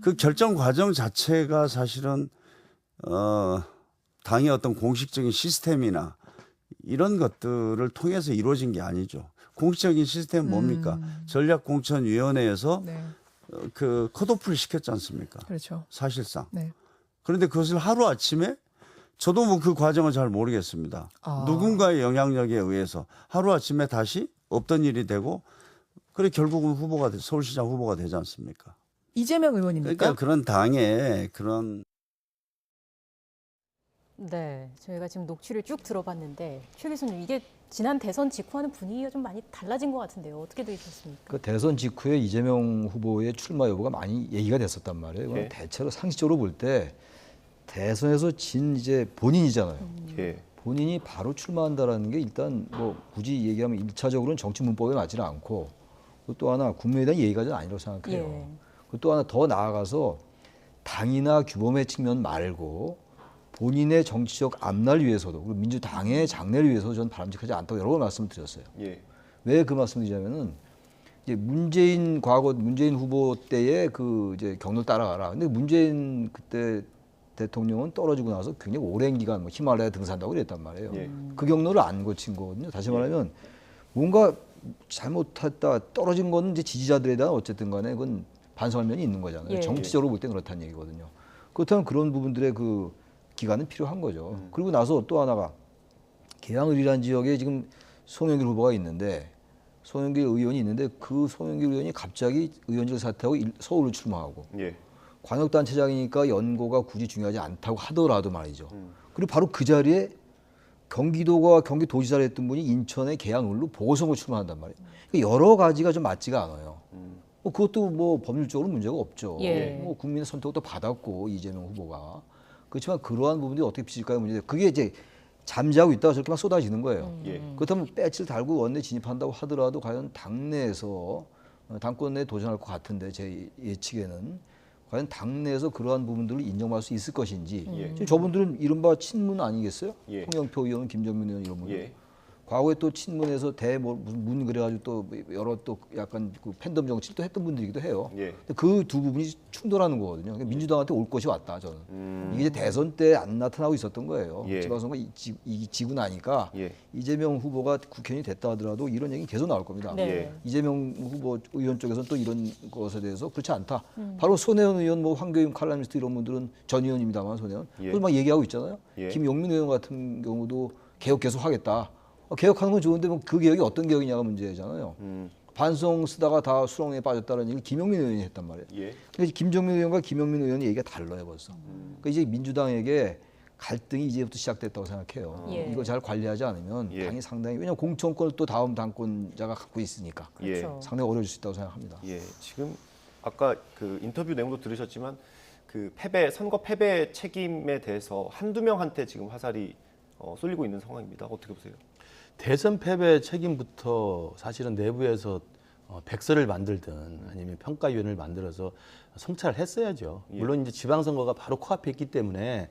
그 결정 과정 자체가 사실은 당의 어떤 공식적인 시스템이나 이런 것들을 통해서 이루어진 게 아니죠. 공식적인 시스템은 뭡니까? 전략공천위원회에서 네. 그 컷오프를 시켰지 않습니까? 그렇죠. 사실상. 네. 그런데 그것을 하루아침에 저도 뭐 그 과정을 잘 모르겠습니다. 누군가의 영향력에 의해서 하루아침에 다시 없던 일이 되고 그래 결국은 서울시장 후보가 되지 않습니까? 이재명 의원입니까? 그러니까 그런 당의 그런 네, 저희가 지금 녹취를 쭉 들어봤는데 최 교수님 이게 지난 대선 직후와는 분위기가 좀 많이 달라진 것 같은데요. 어떻게 들으셨습니까? 그 대선 직후에 이재명 후보의 출마 여부가 많이 얘기가 됐었단 말이에요. 이건 대체로 상식적으로 볼 때 대선에서 진 이제 본인이잖아요. 본인이 바로 출마한다라는 게 일단 뭐 굳이 얘기하면 1차적으로는 정치 문법에 맞지는 않고 또 하나 국민에 대한 예의가 좀 아니라고 생각해요. 또 하나 더 나아가서 당이나 규범의 측면 말고 본인의 정치적 앞날 위해서도 그리고 민주당의 장래를 위해서도 저는 바람직하지 않다고 여러 번 말씀을 드렸어요. 왜 그 말씀을 드리냐면은 이제 과거 문재인 후보 때의 그 이제 경로를 따라가라. 근데 문재인 그때 대통령은 떨어지고 나서 굉장히 오랜 기간 히말라야 등산다고 그랬단 말이에요. 그 경로를 안 거친 거거든요. 다시 말하면 뭔가 잘못했다 떨어진 거는 이제 지지자들에 대한 어쨌든 간에 그건 반성할 면이 있는 거잖아요. 정치적으로 볼 때 그렇다는 얘기거든요. 그렇다면 그런 부분들의 그 기간은 필요한 거죠. 그리고 나서 또 하나가 계양을이라는 지역에 지금 송영길 후보가 있는데 송영길 의원이 있는데 그 송영길 의원이 갑자기 의원직을 사퇴하고 서울을 출마하고 광역단체장이니까 연고가 굳이 중요하지 않다고 하더라도 말이죠. 그리고 바로 그 자리에 경기도가 경기도지사를 했던 분이 인천의 계양을로 보궐선거 출마한단 말이에요. 그러니까 여러 가지가 좀 맞지가 않아요. 그것도 뭐 법률적으로 문제가 없죠. 뭐 국민의 선택도 받았고 이재명 후보가. 그렇지만 그러한 부분들이 어떻게 비칠까요? 문제인데 그게 이제 잠재하고 있다가 저렇게 막 쏟아지는 거예요. 그렇다면 배치를 달고 원내 진입한다고 하더라도 과연 당내에서 당권에 도전할 것 같은데 제 예측에는 과연 당내에서 그러한 부분들을 인정받을 수 있을 것인지 지금 저분들은 이른바 친문 아니겠어요? 홍영표 의원, 김정민 의원 이런 분들. 과거에 또 친문에서 무슨 문 그래가지고 또 여러 또 약간 그 팬덤 정치를 또 했던 분들이기도 해요. 그 두 부분이 충돌하는 거거든요. 그러니까 민주당한테 올 것이 왔다 저는. 이게 이제 대선 때 안 나타나고 있었던 거예요. 지방선거 지고 나니까 이재명 후보가 국회의원이 됐다 하더라도 이런 얘기 계속 나올 겁니다. 이재명 후보 의원 쪽에서는 또 이런 것에 대해서 그렇지 않다. 바로 손혜원 의원, 뭐 황교익 칼럼니스트 이런 분들은 전 의원입니다만 손혜원. 그걸 막 얘기하고 있잖아요. 김용민 의원 같은 경우도 개혁 계속 하겠다. 개혁하는 건 좋은데 뭐 그 개혁이 어떤 개혁이냐가 문제잖아요. 반성 쓰다가 다 수렁에 빠졌다는 얘기를 김용민 의원이 했단 말이에요. 근데 김정민 의원과 김용민 의원의 얘기가 달라요 벌써. 그러니까 이제 민주당에게 갈등이 이제부터 시작됐다고 생각해요. 이거 잘 관리하지 않으면 당이 상당히 왜냐하면 공천권을 또 다음 당권자가 갖고 있으니까 상당히 어려울 수 있다고 생각합니다. 지금 아까 그 인터뷰 내용도 들으셨지만 그 선거 패배 책임에 대해서 한두 명한테 지금 화살이 쏠리고 있는 상황입니다. 어떻게 보세요? 대선 패배 책임부터 사실은 내부에서 백서를 만들든 아니면 평가위원회를 만들어서 성찰을 했어야죠. 물론 이제 지방선거가 바로 코앞에 있기 때문에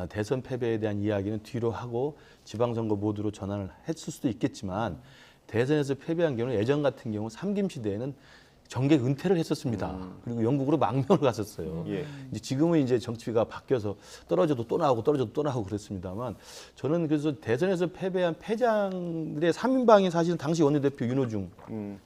대선 패배에 대한 이야기는 뒤로 하고 지방선거 모드로 전환을 했을 수도 있겠지만 대선에서 패배한 경우는 예전 같은 경우 삼김시대에는 정계 은퇴를 했었습니다. 그리고 영국으로 망명을 갔었어요. 예. 이제 지금은 이제 정치가 바뀌어서 떨어져도 또 나오고 떨어져도 또 나오고 그랬습니다만 저는 그래서 대선에서 패배한 패장들의 3인방이 사실은 당시 원내대표 윤호중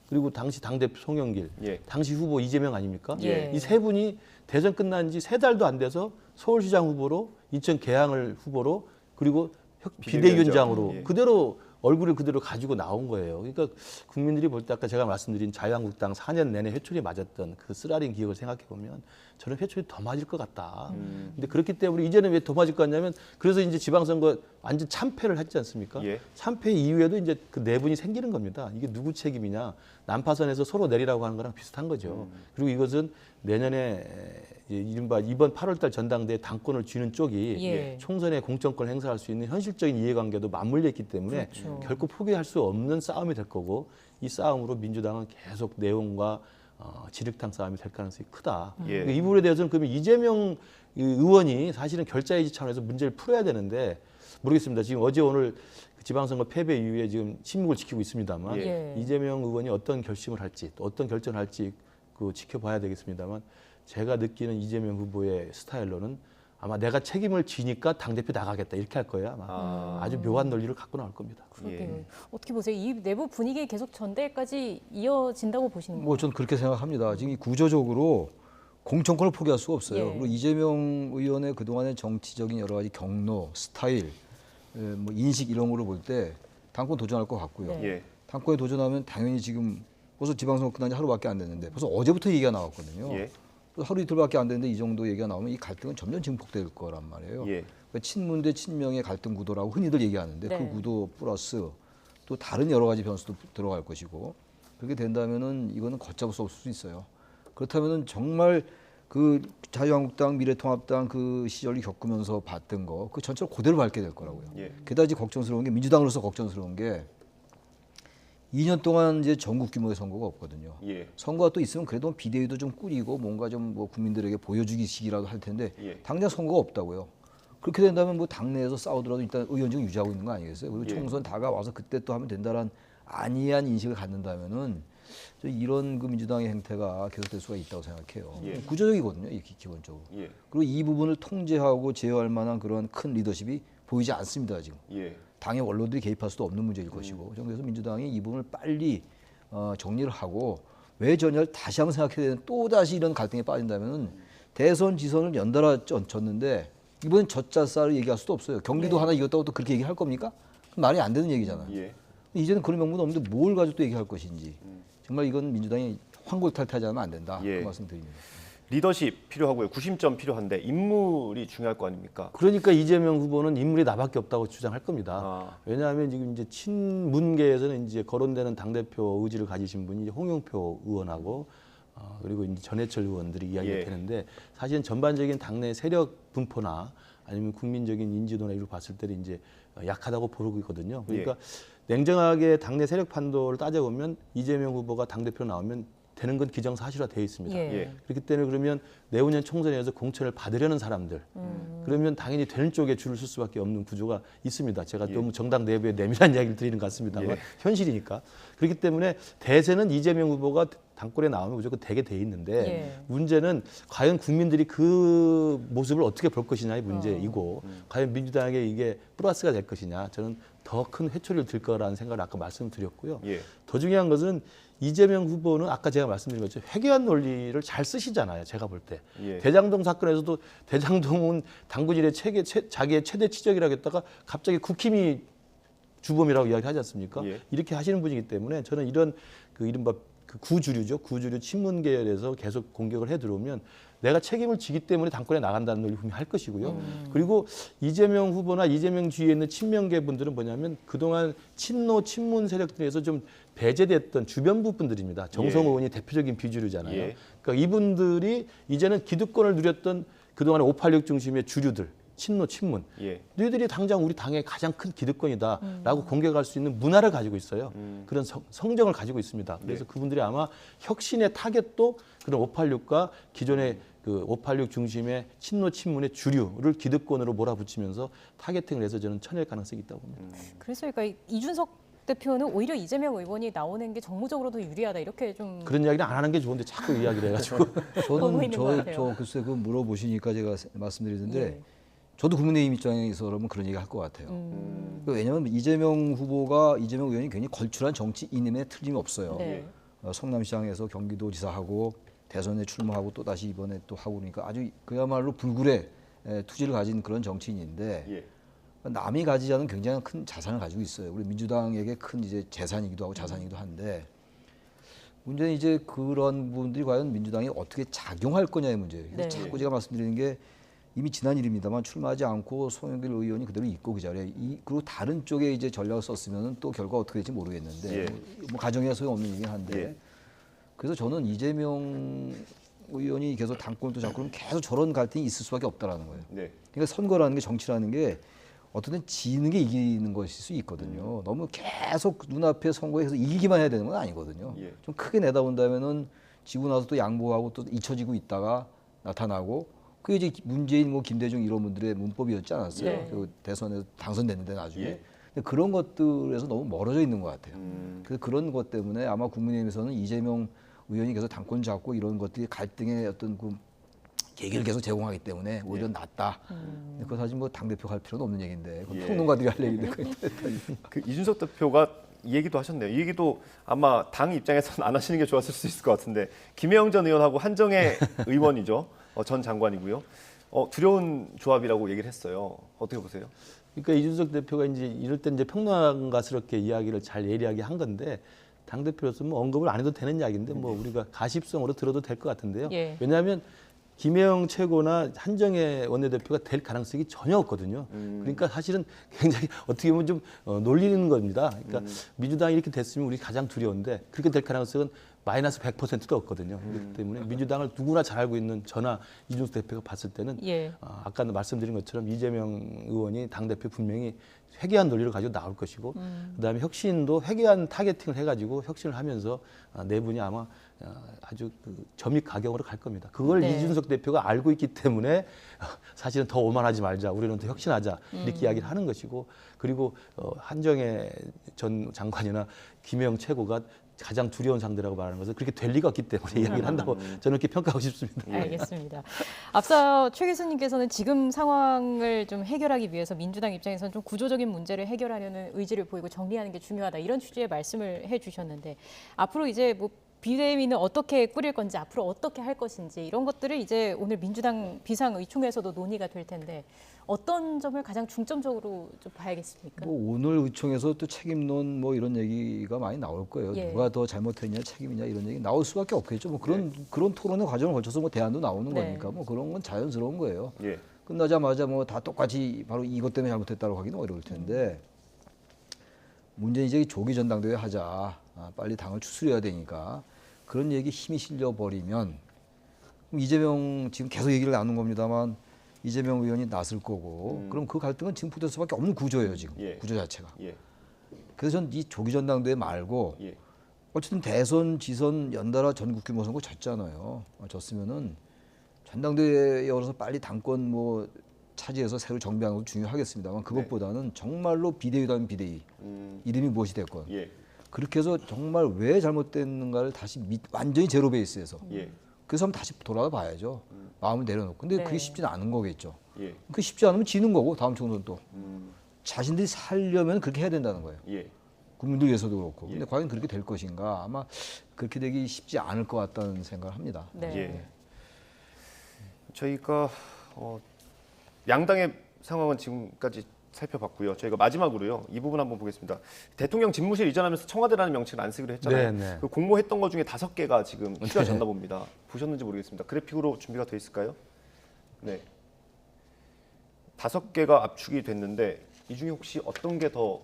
그리고 당시 당대표 송영길, 예. 당시 후보 이재명 아닙니까? 예. 이 세 분이 대선 끝난 지 3달도 안 돼서 서울시장 후보로 인천 계양을 후보로 그리고 비대위원장으로 예. 그대로 얼굴을 그대로 가지고 나온 거예요. 그러니까 국민들이 볼 때 아까 제가 말씀드린 자유한국당 4년 내내 회초리 맞았던 그 쓰라린 기억을 생각해 보면 저는 회초리 더 맞을 것 같다. 근데 그렇기 때문에 이제는 왜 더 맞을 것 같냐면 그래서 이제 지방선거 완전 참패를 했지 않습니까? 예. 참패 이후에도 이제 그 내분이 생기는 겁니다. 이게 누구 책임이냐? 난파선에서 서로 내리라고 하는 거랑 비슷한 거죠. 그리고 이것은 내년에 이른바 이번 8월달 전당대회 당권을 쥐는 쪽이 예. 총선에 공천권 행사할 수 있는 현실적인 이해관계도 맞물려 있기 때문에 그렇죠. 결코 포기할 수 없는 싸움이 될 거고 이 싸움으로 민주당은 계속 내용과 지륵탕 싸움이 될 가능성이 크다. 예. 그러니까 이 부분에 대해서는 그러면 이재명 의원이 사실은 결자해지 차원에서 문제를 풀어야 되는데 모르겠습니다. 지금 어제 오늘 지방선거 패배 이후에 지금 침묵을 지키고 있습니다만 예. 이재명 의원이 어떤 결심을 할지 또 어떤 결정을 할지 그 지켜봐야 되겠습니다만 제가 느끼는 이재명 후보의 스타일로는 아마 내가 책임을 지니까 당대표 나가겠다 이렇게 할 거예요. 아마 아주 묘한 논리를 갖고 나올 겁니다. 그러게요. 예. 어떻게 보세요? 이 내부 분위기 계속 전대까지 이어진다고 보시는 거예요? 뭐 저는 그렇게 생각합니다. 지금 이 구조적으로 공천권을 포기할 수가 없어요. 예. 그리고 이재명 의원의 그동안의 정치적인 여러 가지 경로, 스타일, 뭐 인식 이런 거를 볼 때 당권 도전할 것 같고요. 네. 예. 당권에 도전하면 당연히 지금 벌써 지방선거 끝난 지 하루밖에 안 됐는데 벌써 어제부터 얘기가 나왔거든요. 예. 하루 이틀밖에 안 됐는데 이 정도 얘기가 나오면 이 갈등은 점점 증폭될 거란 말이에요. 예. 그러니까 친문 대 친명의 갈등 구도라고 흔히들 얘기하는데 네. 그 구도 플러스 또 다른 여러 가지 변수도 들어갈 것이고 그렇게 된다면은 이거는 걷잡을 수 없을 수 있어요. 그렇다면은 정말 그 자유한국당, 미래통합당 그 시절을 겪으면서 봤던 거 그 전체를 그대로 밟게 될 거라고요. 예. 게다가 이제 걱정스러운 게 민주당으로서 걱정스러운 게 2년 동안 이제 전국 규모의 선거가 없거든요. 예. 선거가 또 있으면 그래도 비대위도 좀 꾸리고 뭔가 좀 뭐 국민들에게 보여주기 식이라도 할 텐데 예. 당장 선거가 없다고요. 그렇게 된다면 뭐 당내에서 싸우더라도 일단 의원직 유지하고 있는 거 아니겠어요? 그리고 예. 총선 다가와서 그때 또 하면 된다란 안이한 인식을 갖는다면은 저 이런 그 민주당의 행태가 계속될 수가 있다고 생각해요. 예. 구조적이거든요, 이 기본적으로. 예. 그리고 이 부분을 통제하고 제어할 만한 그런 큰 리더십이 보이지 않습니다, 지금. 예. 당의 원로들이 개입할 수도 없는 문제일 것이고 그래서 민주당이 이 부분을 빨리 정리를 하고 왜 전열 다시 한번 생각해야 되는 또 다시 이런 갈등에 빠진다면은 대선 지선을 연달아 졌는데 이번엔 젖자쌀을 얘기할 수도 없어요. 경기도 하나 이겼다고 또 그렇게 얘기할 겁니까? 말이 안 되는 얘기잖아요. 예. 이제는 그런 명분도 없는데 뭘 가지고 또 얘기할 것인지 정말 이건 민주당이 환골탈퇴하지 않으면 안 된다. 예. 그 말씀 드립니다. 리더십 필요하고요. 구심점 필요한데 인물이 중요할 거 아닙니까? 그러니까 이재명 후보는 인물이 나밖에 없다고 주장할 겁니다. 아. 왜냐하면 지금 이제 친문계에서는 이제 거론되는 당대표 의지를 가지신 분이 이제 홍영표 의원하고 그리고 이제 전해철 의원들이 이야기가 예. 되는데 사실은 전반적인 당내 세력 분포나 아니면 국민적인 인지도나 이를 봤을 때는 이제 약하다고 보고 있거든요. 그러니까 냉정하게 당내 세력 판도를 따져보면 이재명 후보가 당대표로 나오면 되는 건 기정사실화 되어 있습니다. 예. 그렇기 때문에 그러면 내후년 총선에서 공천을 받으려는 사람들 그러면 당연히 되는 쪽에 줄을 쓸 수밖에 없는 구조가 있습니다. 제가 너무 정당 내부에 내밀한 이야기를 드리는 것 같습니다만 예. 현실이니까. 그렇기 때문에 대세는 이재명 후보가 당권에 나오면 무조건 되게 돼 있는데 예. 문제는 과연 국민들이 그 모습을 어떻게 볼 것이냐의 문제이고 과연 민주당에게 이게 플러스가 될 것이냐 저는 더 큰 회초리를 들 거라는 생각을 아까 말씀드렸고요. 예. 더 중요한 것은 이재명 후보는 아까 제가 말씀드린 것처럼 회계한 논리를 잘 쓰시잖아요. 제가 볼 때. 예. 대장동 사건에서도 대장동은 당구질의 자기의 최대 치적이라고 했다가 갑자기 국힘이 주범이라고 이야기하지 않습니까? 예. 이렇게 하시는 분이기 때문에 저는 이런 그 이른바 그 구주류죠. 구주류 친문 계열에서 계속 공격을 해 들어오면 내가 책임을 지기 때문에 당권에 나간다는 논리 분명히 할 것이고요. 그리고 이재명 후보나 이재명 주위에 있는 친명계 분들은 뭐냐면 그동안 친노 친문 세력들에서 좀 배제됐던 주변부 분들입니다. 정성 예. 의원이 대표적인 비주류잖아요. 예. 그러니까 이분들이 이제는 기득권을 누렸던 그동안의 586 중심의 주류들 친노 친문 예. 너희들이 당장 우리 당의 가장 큰 기득권이다라고 공격할 수 있는 문화를 가지고 있어요. 그런 성정을 가지고 있습니다. 그래서 그분들이 아마 혁신의 타겟도 그런 586과 기존의 그 586 중심의 친노 친문의 주류를 기득권으로 몰아붙이면서 타겟팅을 해서 저는 쳐낼 가능성이 있다고 봅니다. 그래서 그러니까 이준석 대표는 오히려 이재명 의원이 나오는 게 정무적으로도 유리하다 이렇게 좀 그런 이야기를 안 하는 게 좋은데 자꾸 이야기를 해가지고 보고 있는 것 같아요. 저 글쎄 그 물어보시니까 제가 말씀드리는데 예. 저도 국민의힘 입장에서 그러면 그런 얘기 할 것 같아요. 왜냐하면 이재명 후보가 이재명 의원이 굉장히 걸출한 정치인임에 틀림이 없어요. 네. 성남시장에서 경기도지사하고 대선에 출마하고 또 다시 이번에 또 하고 그러니까 아주 그야말로 불굴의 투지를 가진 그런 정치인인데 예. 남이 가지지 않은 굉장히 큰 자산을 가지고 있어요. 우리 민주당에게 큰 이제 재산이기도 하고 자산이기도 한데 문제는 이제 그런 부분들이 과연 민주당이 어떻게 작용할 거냐의 문제예요. 네. 자꾸 제가 말씀드리는 게 이미 지난 일입니다만 출마하지 않고 송영길 의원이 그대로 있고 그 자리에 그리고 다른 쪽에 이제 전략을 썼으면 또 결과 어떻게 될지 모르겠는데 예. 뭐 가정이야 소용없는 얘기긴 한데 예. 그래서 저는 이재명 의원이 계속 당권을 또 잡고 그러면 계속 저런 갈등이 있을 수밖에 없다라는 거예요. 네. 그러니까 선거라는 게 정치라는 게 어떤 때는 지는 게 이기는 것일 수 있거든요. 너무 계속 눈앞에 선거에서 이기기만 해야 되는 건 아니거든요. 예. 좀 크게 내다본다면은 지고 나서 또 양보하고 또 잊혀지고 있다가 나타나고 그게 이제 문재인 뭐 김대중 이런 분들의 문법이었지 않았어요. 네. 그 대선에서 당선됐는데 나중에. 예. 근데 그런 것들에서 너무 멀어져 있는 것 같아요. 그래서 그런 것 때문에 아마 국민의힘에서는 이재명 의원이 계속 당권 잡고 이런 것들이 갈등의 어떤 그 계기를 계속 제공하기 때문에 오히려 낫다. 근데 그거 사실 뭐 당대표 갈 필요는 없는 얘기인데 그건 예. 평론가들이 할 얘기인데 그 이준석 대표가 이 얘기도 하셨네요. 이 얘기도 아마 당 입장에서는 안 하시는 게 좋았을 수 있을 것 같은데 김혜영 전 의원하고 한정혜 의원이죠. 전 장관이고요. 두려운 조합이라고 얘기를 했어요. 어떻게 보세요? 그러니까 이준석 대표가 이제 이럴 때 이제 평론가스럽게 이야기를 잘 예리하게 한 건데 당 대표로서 뭐 언급을 안 해도 되는 이야기인데 뭐 우리가 가십성으로 들어도 될 것 같은데요. 예. 왜냐하면 김혜영 최고나 한정혜 원내대표가 될 가능성이 전혀 없거든요. 그러니까 사실은 굉장히 어떻게 보면 좀 놀리는 겁니다. 그러니까 민주당이 이렇게 됐으면 우리 가장 두려운데 그렇게 될 가능성은 마이너스 100%도 없거든요. 그렇기 때문에 민주당을 누구나 잘 알고 있는 저나 이준석 대표가 봤을 때는 예. 아까 말씀드린 것처럼 이재명 의원이 당대표 분명히 회개한 논리를 가지고 나올 것이고 그다음에 혁신도 회개한 타겟팅을 해가지고 혁신을 하면서 네 분이 아마 아주 그 점입 가경으로 갈 겁니다. 그걸 네. 이준석 대표가 알고 있기 때문에 사실은 더 오만하지 말자, 우리는 더 혁신하자 이렇게 이야기를 하는 것이고 그리고 한정혜 전 장관이나 김혜영 최고가 가장 두려운 상대라고 말하는 것은 그렇게 될 리가 없기 때문에 이야기를 한다고 저는 이렇게 평가하고 싶습니다. 알겠습니다. 앞서 최 교수님께서는 지금 상황을 좀 해결하기 위해서 민주당 입장에서는 좀 구조적인 문제를 해결하려는 의지를 보이고 정리하는 게 중요하다 이런 취지의 말씀을 해주셨는데 앞으로 이제 뭐 비대위는 어떻게 꾸릴 건지 앞으로 어떻게 할 것인지 이런 것들을 이제 오늘 민주당 비상의총에서도 논의가 될 텐데 어떤 점을 가장 중점적으로 좀 봐야겠습니까? 뭐 오늘 의총에서 또 책임론 뭐 이런 얘기가 많이 나올 거예요. 예. 누가 더 잘못했냐 책임이냐 이런 얘기 나올 수밖에 없겠죠. 뭐 그런 토론의 과정을 거쳐서 뭐 대안도 나오는 네. 거니까 뭐 그런 건 자연스러운 거예요. 예. 끝나자마자 뭐 다 똑같이 바로 이것 때문에 잘못했다고 하기는 어려울 텐데 문제는 이제 조기 전당대회 하자. 빨리 당을 추스려야 되니까 그런 얘기 힘이 실려 버리면 이재명 지금 계속 얘기를 나눈 겁니다만 이재명 의원이 나설 거고 그럼 그 갈등은 증폭될 수밖에 없는 구조예요 지금 예. 구조 자체가. 예. 그래서 전 이 조기 전당대회 말고 예. 어쨌든 대선, 지선 연달아 전국 규모 선거 졌잖아요. 졌으면은 전당대회 열어서 빨리 당권 뭐 차지해서 새로 정비하는 것도 중요하겠습니다만 그것보다는 정말로 비대위다면 비대위 이름이 무엇이 됐건 예. 그렇게 해서 정말 왜 잘못됐는가를 다시 완전히 제로 베이스에서 예. 그래서 한번 다시 돌아봐 봐야죠. 마음을 내려놓고. 근데 네. 그게 쉽지는 않은 거겠죠. 예. 그게 쉽지 않으면 지는 거고 다음 총선 또 자신들이 살려면 그렇게 해야 된다는 거예요. 예. 국민들 위해서도 그렇고. 예. 근데 과연 그렇게 될 것인가? 아마 그렇게 되기 쉽지 않을 것 같다는 생각을 합니다. 네. 예. 저희가 양당의 상황은 지금까지 살펴봤고요. 저희가 마지막으로요. 이 부분 한번 보겠습니다. 대통령 집무실 이전하면서 청와대라는 명칭을 안 쓰기로 했잖아요. 네, 네. 그 공모했던 것 중에 5개가 지금 휴려졌나 봅니다. 보셨는지 모르겠습니다. 그래픽으로 준비가 돼 있을까요? 네. 5개가 압축이 됐는데 이 중에 혹시 어떤 게 더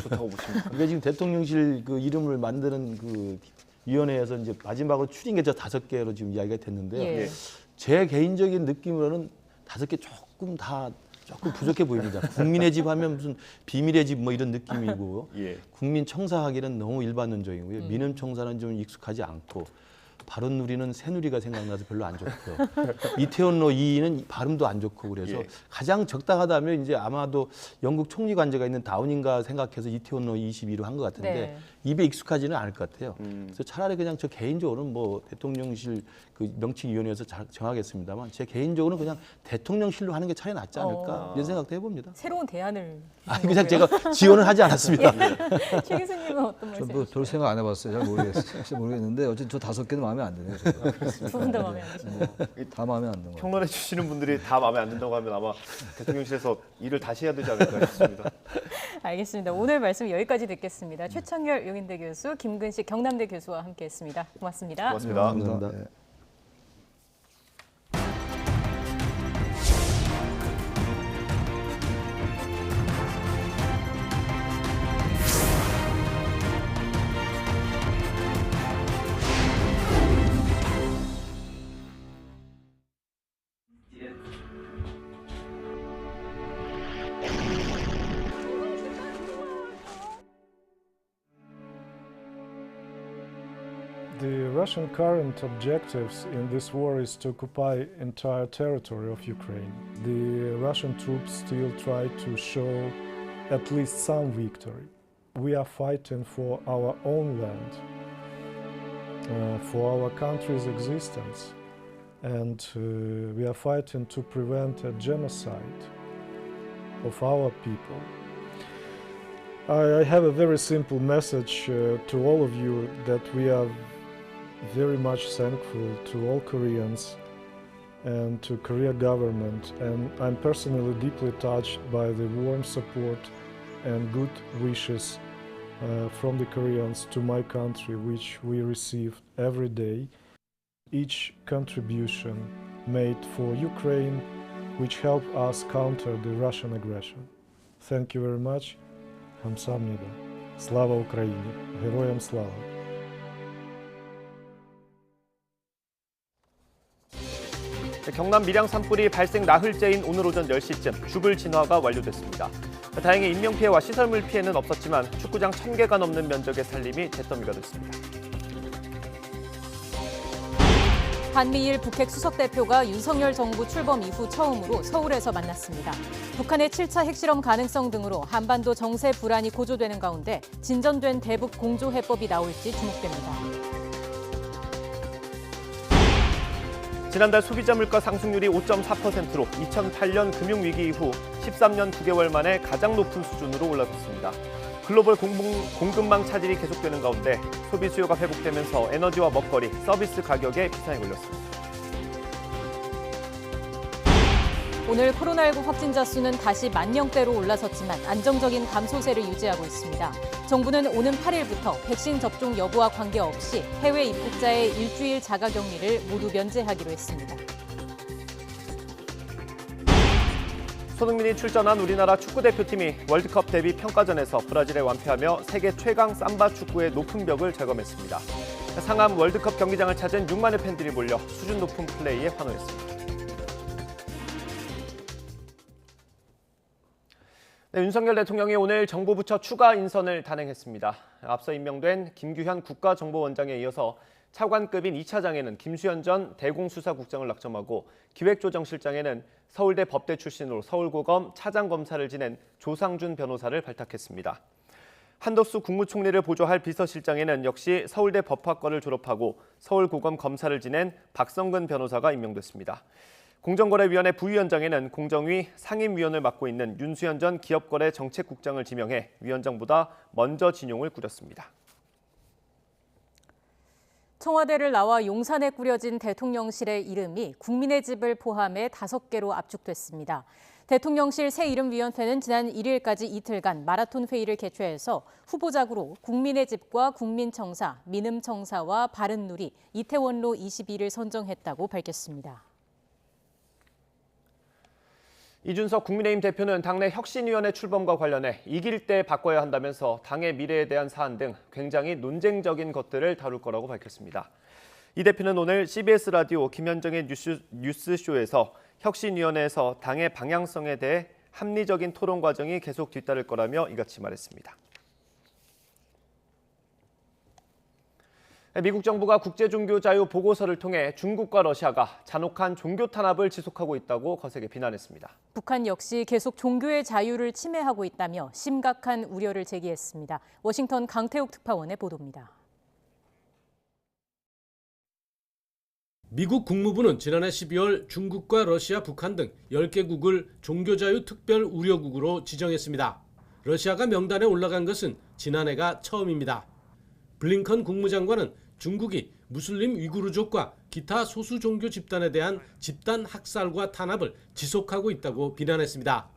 좋다고 보십니까? 그러니까 지금 대통령실 그 이름을 만드는 그 위원회에서 이제 마지막으로 추린 게 저 5개로 지금 이야기가 됐는데요. 예. 제 개인적인 느낌으로는 5개 조금 부족해 보입니다. 국민의 집 하면 무슨 비밀의 집 뭐 이런 느낌이고 예. 국민 청사하기는 너무 일반론적이고요. 민원 청사는 좀 익숙하지 않고 바른 누리는 새누리가 생각나서 별로 안 좋고요. 이태원로 2는 발음도 안 좋고 그래서 예. 가장 적당하다면 이제 아마도 영국 총리 관저가 있는 다운인가 생각해서 이태원로 22로 한 것 같은데 네. 입에 익숙하지는 않을 것 같아요. 그래서 차라리 그냥 저 개인적으로는 뭐 대통령실 그 명칭위원회에서 정하겠습니다만 제 개인적으로는 그냥 대통령실로 하는 게 차라리 낫지 않을까 이런 생각도 해봅니다. 새로운 대안을. 아니 그냥 제가 지원을 하지 않았습니다. 최 교수님은 어떤 저 말씀? 뭐 별 생각 안 해봤어요. 잘 모르겠어요. 잘 모르겠는데 어쨌든 저 5개는 마음에 안 드네요. 두 분 다 마음에 안 드시나요? 다 마음에 안 드는 거예요. 평론해 주시는 분들이 다 마음에 안 든다고 하면 아마 대통령실에서 일을 다시 해야 되지 않을까 싶습니다. 알겠습니다. 오늘 말씀 여기까지 듣겠습니다. 최창열 용인대 교수, 김근식 경남대 교수와 함께했습니다. 고맙습니다. 고맙습니다. 감사합니다. 네. The Russian current objectives in this war is to occupy entire territory of Ukraine. The Russian troops still try to show at least some victory. We are fighting for our own land, for our country's existence, and we are fighting to prevent a genocide of our people. I have a very simple message to all of you that we are very much thankful to all Koreans and to Korea government, and I'm personally deeply touched by the warm support and good wishes from the Koreans to my country, which we receive every day. Each contribution made for Ukraine, which help us counter the Russian aggression. Thank you very much. 감사합니다. Слава Україні! Героям слава! 경남 밀양 산불이 발생 나흘째인 오늘 오전 10시쯤 주불 진화가 완료됐습니다. 다행히 인명피해와 시설물 피해는 없었지만 축구장 1000개가 넘는 면적의 산림이 잿더미가 됐습니다. 한미일 북핵 수석대표가 윤석열 정부 출범 이후 처음으로 서울에서 만났습니다. 북한의 7차 핵실험 가능성 등으로 한반도 정세 불안이 고조되는 가운데 진전된 대북 공조해법이 나올지 주목됩니다. 지난달 소비자 물가 상승률이 5.4%로 2008년 금융위기 이후 13년 9개월 만에 가장 높은 수준으로 올라섰습니다. 글로벌 공급망 차질이 계속되는 가운데 소비 수요가 회복되면서 에너지와 먹거리, 서비스 가격에 비상이 걸렸습니다. 오늘 코로나19 확진자 수는 다시 10,000명대로 올라섰지만 안정적인 감소세를 유지하고 있습니다. 정부는 오는 8일부터 백신 접종 여부와 관계없이 해외 입국자의 일주일 자가격리를 모두 면제하기로 했습니다. 손흥민이 출전한 우리나라 축구대표팀이 월드컵 데뷔 평가전에서 브라질에 완패하며 세계 최강 삼바 축구의 높은 벽을 절검했습니다. 상암 월드컵 경기장을 찾은 6만의 팬들이 몰려 수준 높은 플레이에 환호했습니다. 네, 윤석열 대통령이 오늘 정보부처 추가 인선을 단행했습니다. 앞서 임명된 김규현 국가정보원장에 이어서 차관급인 2차장에는 김수현 전 대공수사국장을 낙점하고 기획조정실장에는 서울대 법대 출신으로 서울고검 차장검사를 지낸 조상준 변호사를 발탁했습니다. 한덕수 국무총리를 보조할 비서실장에는 역시 서울대 법학과를 졸업하고 서울고검 검사를 지낸 박성근 변호사가 임명됐습니다. 공정거래위원회 부위원장에는 공정위 상임위원을 맡고 있는 윤수현 전 기업거래 정책국장을 지명해 위원장보다 먼저 진용을 꾸렸습니다. 청와대를 나와 용산에 꾸려진 대통령실의 이름이 국민의 집을 포함해 5개로 압축됐습니다. 대통령실 새 이름위원회는 지난 1일까지 이틀간 마라톤 회의를 개최해서 후보작으로 국민의 집과 국민청사, 민음청사와 바른누리, 이태원로 22를 선정했다고 밝혔습니다. 이준석 국민의힘 대표는 당내 혁신위원회 출범과 관련해 이길 때 바꿔야 한다면서 당의 미래에 대한 사안 등 굉장히 논쟁적인 것들을 다룰 거라고 밝혔습니다. 이 대표는 오늘 CBS 라디오 김현정의 뉴스쇼에서 혁신위원회에서 당의 방향성에 대해 합리적인 토론 과정이 계속 뒤따를 거라며 이같이 말했습니다. 미국 정부가 국제종교자유 보고서를 통해 중국과 러시아가 잔혹한 종교 탄압을 지속하고 있다고 거세게 비난했습니다. 북한 역시 계속 종교의 자유를 침해하고 있다며 심각한 우려를 제기했습니다. 워싱턴 강태욱 특파원의 보도입니다. 미국 국무부는 지난해 12월 중국과 러시아, 북한 등 10개국을 종교자유 특별 우려국으로 지정했습니다. 러시아가 명단에 올라간 것은 지난해가 처음입니다. 블링컨 국무장관은 중국이 무슬림 위구르족과 기타 소수 종교 집단에 대한 집단 학살과 탄압을 지속하고 있다고 비난했습니다.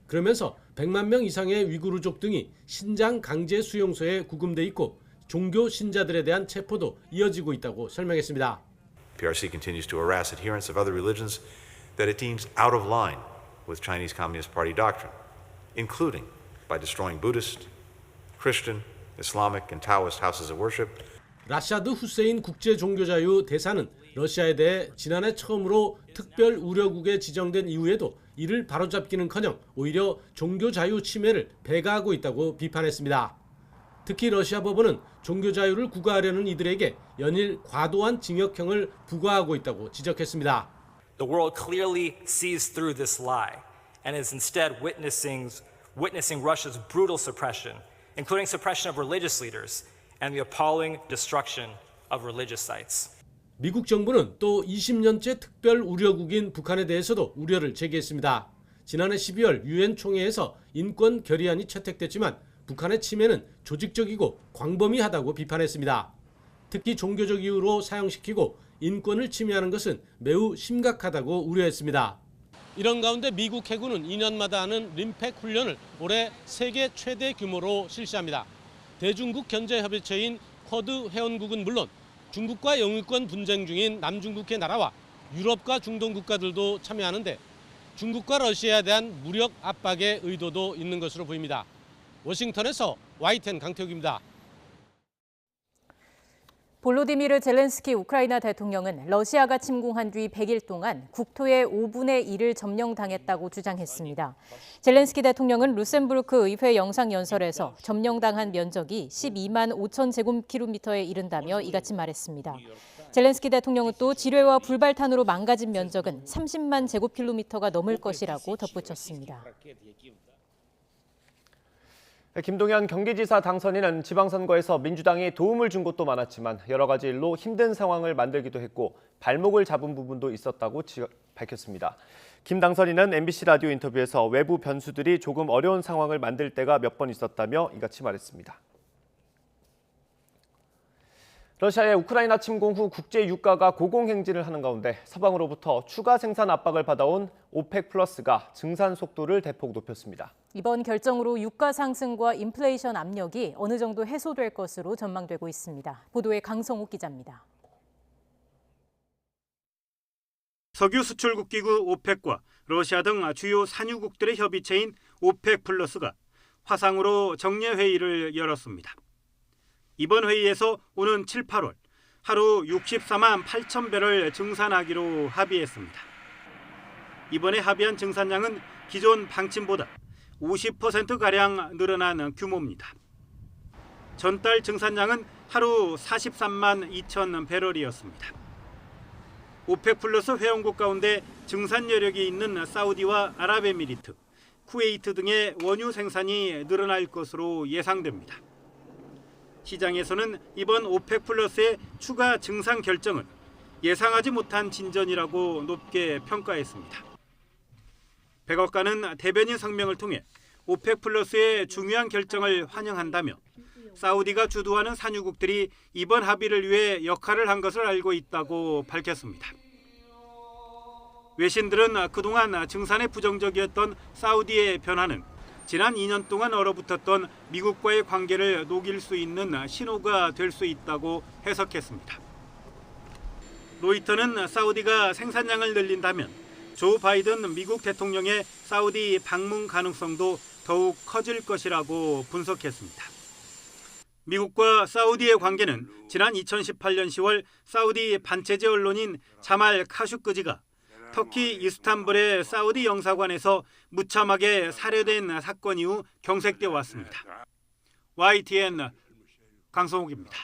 그러면서 100만 명 이상의 위구르족 등이 신장 강제 수용소에 구금돼 있고 종교 신자들에 대한 체포도 이어지고 있다고 설명했습니다. PRC continues to harass adherents of other religions that it deems out of line with Chinese Communist Party doctrine, including by destroying Buddhist, Christian, Islamic, and Taoist houses of worship. 라샤드 후세인 국제종교자유 대사는 러시아에 대해 지난해 처음으로 특별 우려국에 지정된 이후에도 이를 바로잡기는커녕 오히려 종교자유 침해를 배가하고 있다고 비판했습니다. 특히 러시아 법원은 종교자유를 구가하려는 이들에게 연일 과도한 징역형을 부과하고 있다고 지적했습니다. The world clearly sees through this lie and is instead witnessing Russia's brutal suppression, including suppression of religious leaders and the appalling destruction of religious sites. 미국 정부는 또 20년째 특별 우려국인 북한에 대해서도 우려를 제기했습니다. 지난해 12월 유엔 총회에서 인권 결의안이 채택됐지만 북한의 침해는 조직적이고 광범위하다고 비판했습니다. 특히 종교적 이유로 사형시키고 인권을 침해하는 것은 매우 심각하다고 우려했습니다. 이런 가운데 미국 해군은 2년마다 하는 림팩 훈련을 올해 세계 최대 규모로 실시합니다. 대중국 견제협의체인 쿼드 회원국은 물론 중국과 영유권 분쟁 중인 남중국해 나라와 유럽과 중동 국가들도 참여하는데 중국과 러시아에 대한 무력 압박의 의도도 있는 것으로 보입니다. 워싱턴에서 YTN 강태욱입니다. 볼로디미르 젤렌스키 우크라이나 대통령은 러시아가 침공한 뒤 100일 동안 국토의 5분의 1을 점령당했다고 주장했습니다. 젤렌스키 대통령은 루셈부르크 의회 영상연설에서 점령당한 면적이 12만 5천 제곱킬로미터에 이른다며 이같이 말했습니다. 젤렌스키 대통령은 또 지뢰와 불발탄으로 망가진 면적은 30만 제곱킬로미터가 넘을 것이라고 덧붙였습니다. 김동연 경기지사 당선인은 지방선거에서 민주당이 도움을 준 것도 많았지만 여러 가지 일로 힘든 상황을 만들기도 했고 발목을 잡은 부분도 있었다고 밝혔습니다. 김 당선인은 MBC 라디오 인터뷰에서 외부 변수들이 조금 어려운 상황을 만들 때가 몇 번 있었다며 이같이 말했습니다. 러시아의 우크라이나 침공 후 국제 유가가 고공행진을 하는 가운데 서방으로부터 추가 생산 압박을 받아온 오펙 플러스가 증산 속도를 대폭 높였습니다. 이번 결정으로 유가 상승과 인플레이션 압력이 어느 정도 해소될 것으로 전망되고 있습니다. 보도에 강성욱 기자입니다. 석유 수출국 기구 오펙과 러시아 등 주요 산유국들의 협의체인 오펙 플러스가 화상으로 정례 회의를 열었습니다. 이번 회의에서 오는 7, 8월 하루 64만 8천 배럴 증산하기로 합의했습니다. 이번에 합의한 증산량은 기존 방침보다 50%가량 늘어난 규모입니다. 전달 증산량은 하루 43만 2천 배럴이었습니다. 오펙 플러스 회원국 가운데 증산 여력이 있는 사우디와 아랍에미리트, 쿠웨이트 등의 원유 생산이 늘어날 것으로 예상됩니다. 시장에서는 이번 오펙 플러스의 추가 증산 결정은 예상하지 못한 진전이라고 높게 평가했습니다. 백악관은 대변인 성명을 통해 오펙 플러스의 중요한 결정을 환영한다며 사우디가 주도하는 산유국들이 이번 합의를 위해 역할을 한 것을 알고 있다고 밝혔습니다. 외신들은 그동안 증산에 부정적이었던 사우디의 변화는 지난 2년 동안 얼어붙었던 미국과의 관계를 녹일 수 있는 신호가 될 수 있다고 해석했습니다. 로이터는 사우디가 생산량을 늘린다면 조 바이든 미국 대통령의 사우디 방문 가능성도 더욱 커질 것이라고 분석했습니다. 미국과 사우디의 관계는 지난 2018년 10월 사우디 반체제 언론인 자말 카슈크지가 터키 이스탄불의 사우디 영사관에서 무참하게 살해된 사건 이후 경색되어 왔습니다. YTN 강성욱입니다.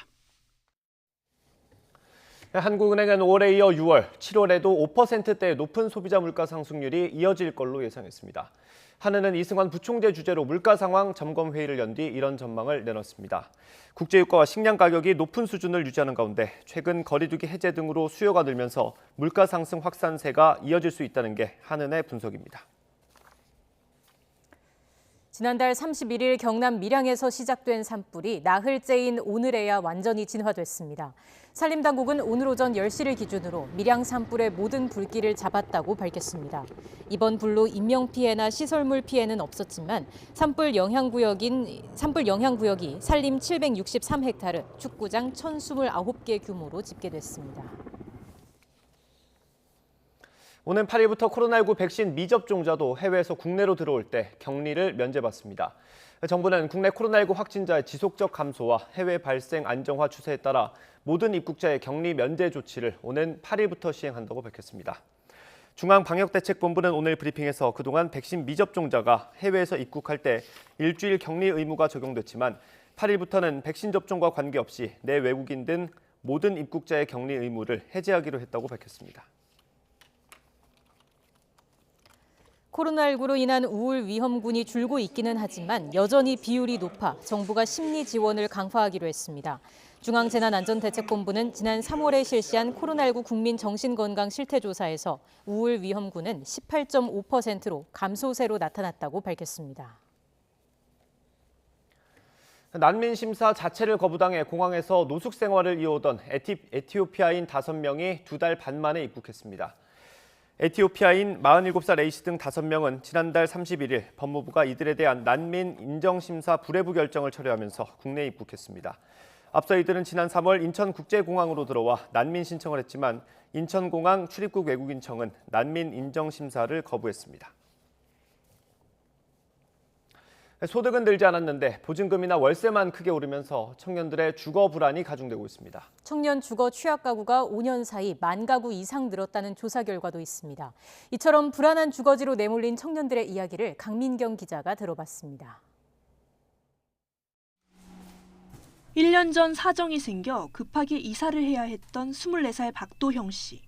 한국은행은 올해 이어 6월, 7월에도 5%대의 높은 소비자 물가 상승률이 이어질 걸로 예상했습니다. 한은은 이승환 부총재 주재로 물가 상황 점검 회의를 연 뒤 이런 전망을 내놨습니다. 국제유가와 식량 가격이 높은 수준을 유지하는 가운데 최근 거리두기 해제 등으로 수요가 늘면서 물가 상승 확산세가 이어질 수 있다는 게 한은의 분석입니다. 지난달 31일 경남 밀양에서 시작된 산불이 나흘째인 오늘에야 완전히 진화됐습니다. 산림당국은 오늘 오전 10시를 기준으로 밀양 산불의 모든 불길을 잡았다고 밝혔습니다. 이번 불로 인명피해나 시설물 피해는 없었지만 산불 영향구역이 산림 763헥타르, 축구장 1,029개 규모로 집계됐습니다. 오는 8일부터 코로나19 백신 미접종자도 해외에서 국내로 들어올 때 격리를 면제받습니다. 정부는 국내 코로나19 확진자의 지속적 감소와 해외 발생 안정화 추세에 따라 모든 입국자의 격리 면제 조치를 오는 8일부터 시행한다고 밝혔습니다. 중앙방역대책본부는 오늘 브리핑에서 그동안 백신 미접종자가 해외에서 입국할 때 일주일 격리 의무가 적용됐지만 8일부터는 백신 접종과 관계없이 내 외국인 등 모든 입국자의 격리 의무를 해제하기로 했다고 밝혔습니다. 코로나19로 인한 우울 위험군이 줄고 있기는 하지만 여전히 비율이 높아 정부가 심리 지원을 강화하기로 했습니다. 중앙재난안전대책본부는 지난 3월에 실시한 코로나19 국민 정신건강 실태조사에서 우울 위험군은 18.5%로 감소세로 나타났다고 밝혔습니다. 난민 심사 자체를 거부당해 공항에서 노숙 생활을 이어오던 에티오피아인 5명이 2달 반 만에 입국했습니다. 에티오피아인 47살 A씨 등 5명은 지난달 31일 법무부가 이들에 대한 난민 인정심사 불회부 결정을 철회하면서 국내에 입국했습니다. 앞서 이들은 지난 3월 인천국제공항으로 들어와 난민 신청을 했지만 인천공항 출입국 외국인청은 난민 인정심사를 거부했습니다. 소득은 늘지 않았는데 보증금이나 월세만 크게 오르면서 청년들의 주거 불안이 가중되고 있습니다. 청년 주거 취약 가구가 5년 사이 10,000 가구 이상 늘었다는 조사 결과도 있습니다. 이처럼 불안한 주거지로 내몰린 청년들의 이야기를 강민경 기자가 들어봤습니다. 1년 전 사정이 생겨 급하게 이사를 해야 했던 24살 박도형 씨.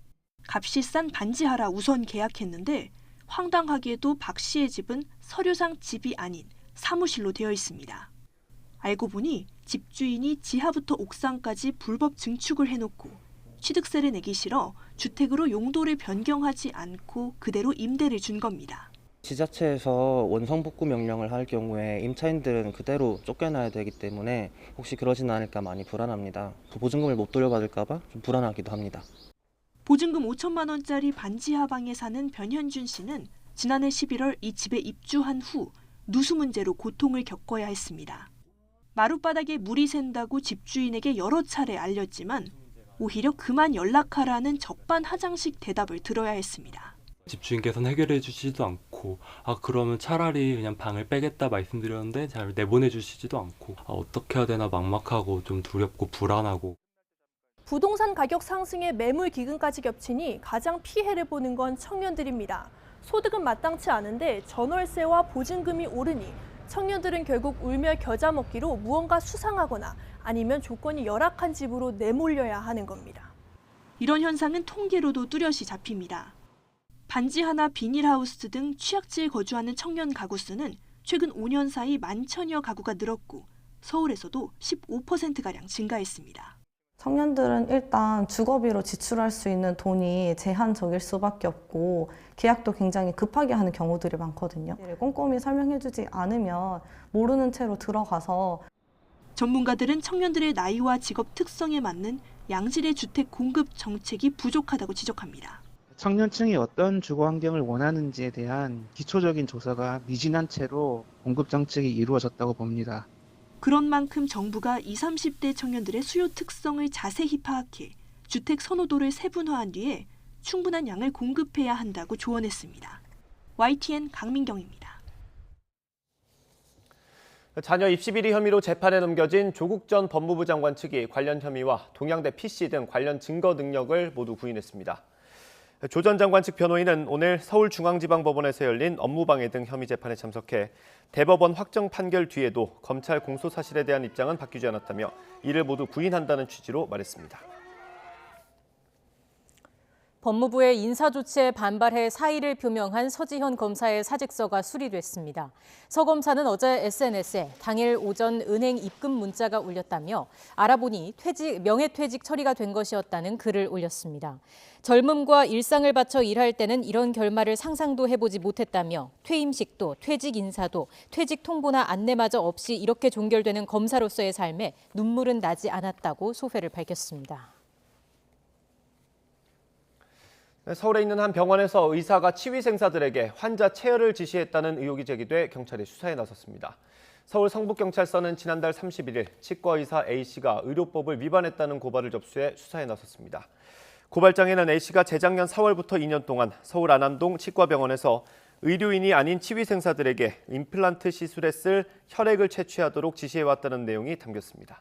값이 싼 반지하라 우선 계약했는데 황당하게도 박 씨의 집은 서류상 집이 아닌 사무실로 되어 있습니다. 알고 보니 집주인이 지하부터 옥상까지 불법 증축을 해놓고 취득세를 내기 싫어 주택으로 용도를 변경하지 않고 그대로 임대를 준 겁니다. 지자체에서 원상복구 명령을 할 경우에 임차인들은 그대로 쫓겨나야 되기 때문에 혹시 그러진 않을까 많이 불안합니다. 보증금을 못 돌려받을까 봐 좀 불안하기도 합니다. 보증금 5천만 원짜리 반지하 방에 사는 변현준 씨는 지난해 11월 이 집에 입주한 후 누수 문제로 고통을 겪어야 했습니다. 마룻바닥에 물이 샌다고 집주인에게 여러 차례 알렸지만 오히려 그만 연락하라는 적반하장식 대답을 들어야 했습니다. 집주인께서는 해결해 주시지도 않고 그러면 차라리 그냥 방을 빼겠다 말씀드렸는데 잘 내보내 주시지도 않고 어떻게 해야 되나 막막하고 좀 두렵고 불안하고. 부동산 가격 상승에 매물 기근까지 겹치니 가장 피해를 보는 건 청년들입니다. 소득은 마땅치 않은데 전월세와 보증금이 오르니 청년들은 결국 울며 겨자 먹기로 무언가 수상하거나 아니면 조건이 열악한 집으로 내몰려야 하는 겁니다. 이런 현상은 통계로도 뚜렷이 잡힙니다. 반지 하나 비닐하우스 등 취약지에 거주하는 청년 가구 수는 최근 5년 사이 10,000여 가구가 늘었고 서울에서도 15%가량 증가했습니다. 청년들은 일단 주거비로 지출할 수 있는 돈이 제한적일 수밖에 없고 계약도 굉장히 급하게 하는 경우들이 많거든요. 꼼꼼히 설명해주지 않으면 모르는 채로 들어가서. 전문가들은 청년들의 나이와 직업 특성에 맞는 양질의 주택 공급 정책이 부족하다고 지적합니다. 청년층이 어떤 주거 환경을 원하는지에 대한 기초적인 조사가 미진한 채로 공급 정책이 이루어졌다고 봅니다. 그런 만큼 정부가 20, 30대 청년들의 수요 특성을 자세히 파악해 주택 선호도를 세분화한 뒤에 충분한 양을 공급해야 한다고 조언했습니다. YTN 강민경입니다. 자녀 입시 비리 혐의로 재판에 넘겨진 조국 전 법무부 장관 측이 관련 혐의와 동양대 PC 등 관련 증거 능력을 모두 부인했습니다. 조 전 장관 측 변호인은 오늘 서울중앙지방법원에서 열린 업무방해 등 혐의 재판에 참석해 대법원 확정 판결 뒤에도 검찰 공소 사실에 대한 입장은 바뀌지 않았다며 이를 모두 부인한다는 취지로 말했습니다. 법무부의 인사조치에 반발해 사의를 표명한 서지현 검사의 사직서가 수리됐습니다. 서 검사는 어제 SNS에 당일 오전 은행 입금 문자가 울렸다며 알아보니 명예퇴직 처리가 된 것이었다는 글을 올렸습니다. 젊음과 일상을 바쳐 일할 때는 이런 결말을 상상도 해보지 못했다며 퇴임식도 퇴직 인사도 퇴직 통보나 안내마저 없이 이렇게 종결되는 검사로서의 삶에 눈물은 나지 않았다고 소회를 밝혔습니다. 서울에 있는 한 병원에서 의사가 치위생사들에게 환자 체열을 지시했다는 의혹이 제기돼 경찰이 수사에 나섰습니다. 서울 성북경찰서는 지난달 31일 치과의사 A씨가 의료법을 위반했다는 고발을 접수해 수사에 나섰습니다. 고발장에는 A씨가 재작년 4월부터 2년 동안 서울 안암동 치과병원에서 의료인이 아닌 치위생사들에게 임플란트 시술에 쓸 혈액을 채취하도록 지시해왔다는 내용이 담겼습니다.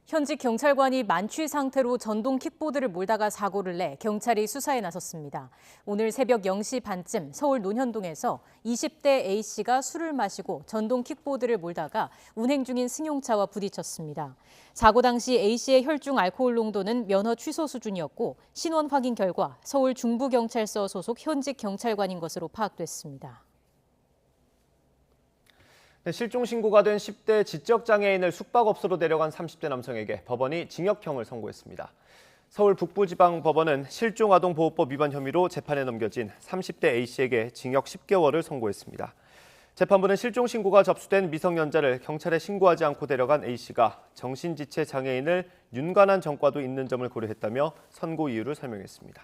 현직 경찰관이 만취 상태로 전동 킥보드를 몰다가 사고를 내 경찰이 수사에 나섰습니다. 오늘 새벽 0시 반쯤 서울 논현동에서 20대 A씨가 술을 마시고 전동 킥보드를 몰다가 운행 중인 승용차와 부딪혔습니다. 사고 당시 A씨의 혈중 알코올 농도는 면허 취소 수준이었고 신원 확인 결과 서울 중부경찰서 소속 현직 경찰관인 것으로 파악됐습니다. 실종 신고가 된 10대 지적장애인을 숙박업소로 데려간 30대 남성에게 법원이 징역형을 선고했습니다. 서울 북부지방법원은 실종아동보호법 위반 혐의로 재판에 넘겨진 30대 A씨에게 징역 10개월을 선고했습니다. 재판부는 실종 신고가 접수된 미성년자를 경찰에 신고하지 않고 데려간 A씨가 정신지체 장애인을 윤관한 전과도 있는 점을 고려했다며 선고 이유를 설명했습니다.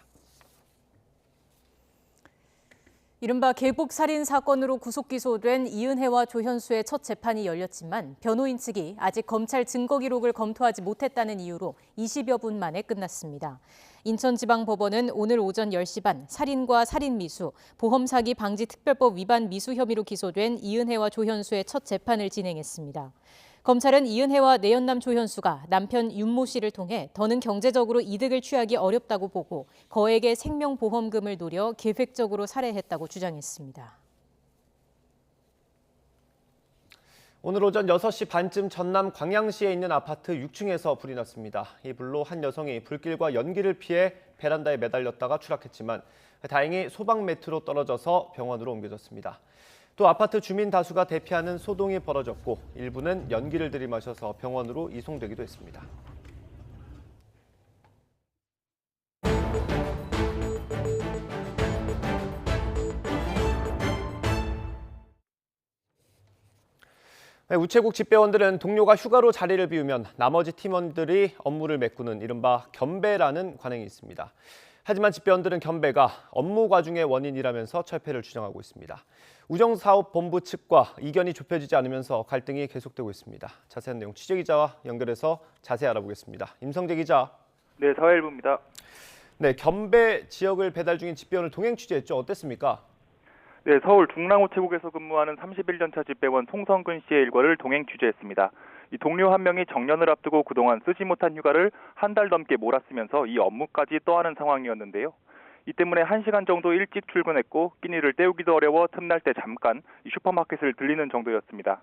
이른바 계곡 살인 사건으로 구속 기소된 이은혜와 조현수의 첫 재판이 열렸지만 변호인 측이 아직 검찰 증거 기록을 검토하지 못했다는 이유로 20여 분 만에 끝났습니다. 인천지방법원은 오늘 오전 10시 반 살인과 살인 미수, 보험 사기 방지 특별법 위반 미수 혐의로 기소된 이은혜와 조현수의 첫 재판을 진행했습니다. 검찰은 이은혜와 내연남 조현수가 남편 윤모 씨를 통해 더는 경제적으로 이득을 취하기 어렵다고 보고 거액의 생명보험금을 노려 계획적으로 살해했다고 주장했습니다. 오늘 오전 6시 반쯤 전남 광양시에 있는 아파트 6층에서 불이 났습니다. 이 불로 한 여성이 불길과 연기를 피해 베란다에 매달렸다가 추락했지만 다행히 소방 매트로 떨어져서 병원으로 옮겨졌습니다. 또 아파트 주민 다수가 대피하는 소동이 벌어졌고 일부는 연기를 들이마셔서 병원으로 이송되기도 했습니다. 우체국 집배원들은 동료가 휴가로 자리를 비우면 나머지 팀원들이 업무를 메꾸는 이른바 겸배라는 관행이 있습니다. 하지만 집배원들은 겸배가 업무 과중의 원인이라면서 철폐를 주장하고 있습니다. 우정사업본부 측과 이견이 좁혀지지 않으면서 갈등이 계속되고 있습니다. 자세한 내용 취재기자와 연결해서 자세히 알아보겠습니다. 임성재 기자. 네, 사회일보입니다. 네, 겸배 지역을 배달 중인 집배원을 동행 취재했죠. 어땠습니까? 네, 서울 중랑우체국에서 근무하는 31년차 집배원 송성근 씨의 일과를 동행 취재했습니다. 이 동료 한 명이 정년을 앞두고 그동안 쓰지 못한 휴가를 한 달 넘게 몰았으면서 이 업무까지 떠하는 상황이었는데요. 이 때문에 1시간 정도 일찍 출근했고 끼니를 때우기도 어려워 틈날 때 잠깐 슈퍼마켓을 들리는 정도였습니다.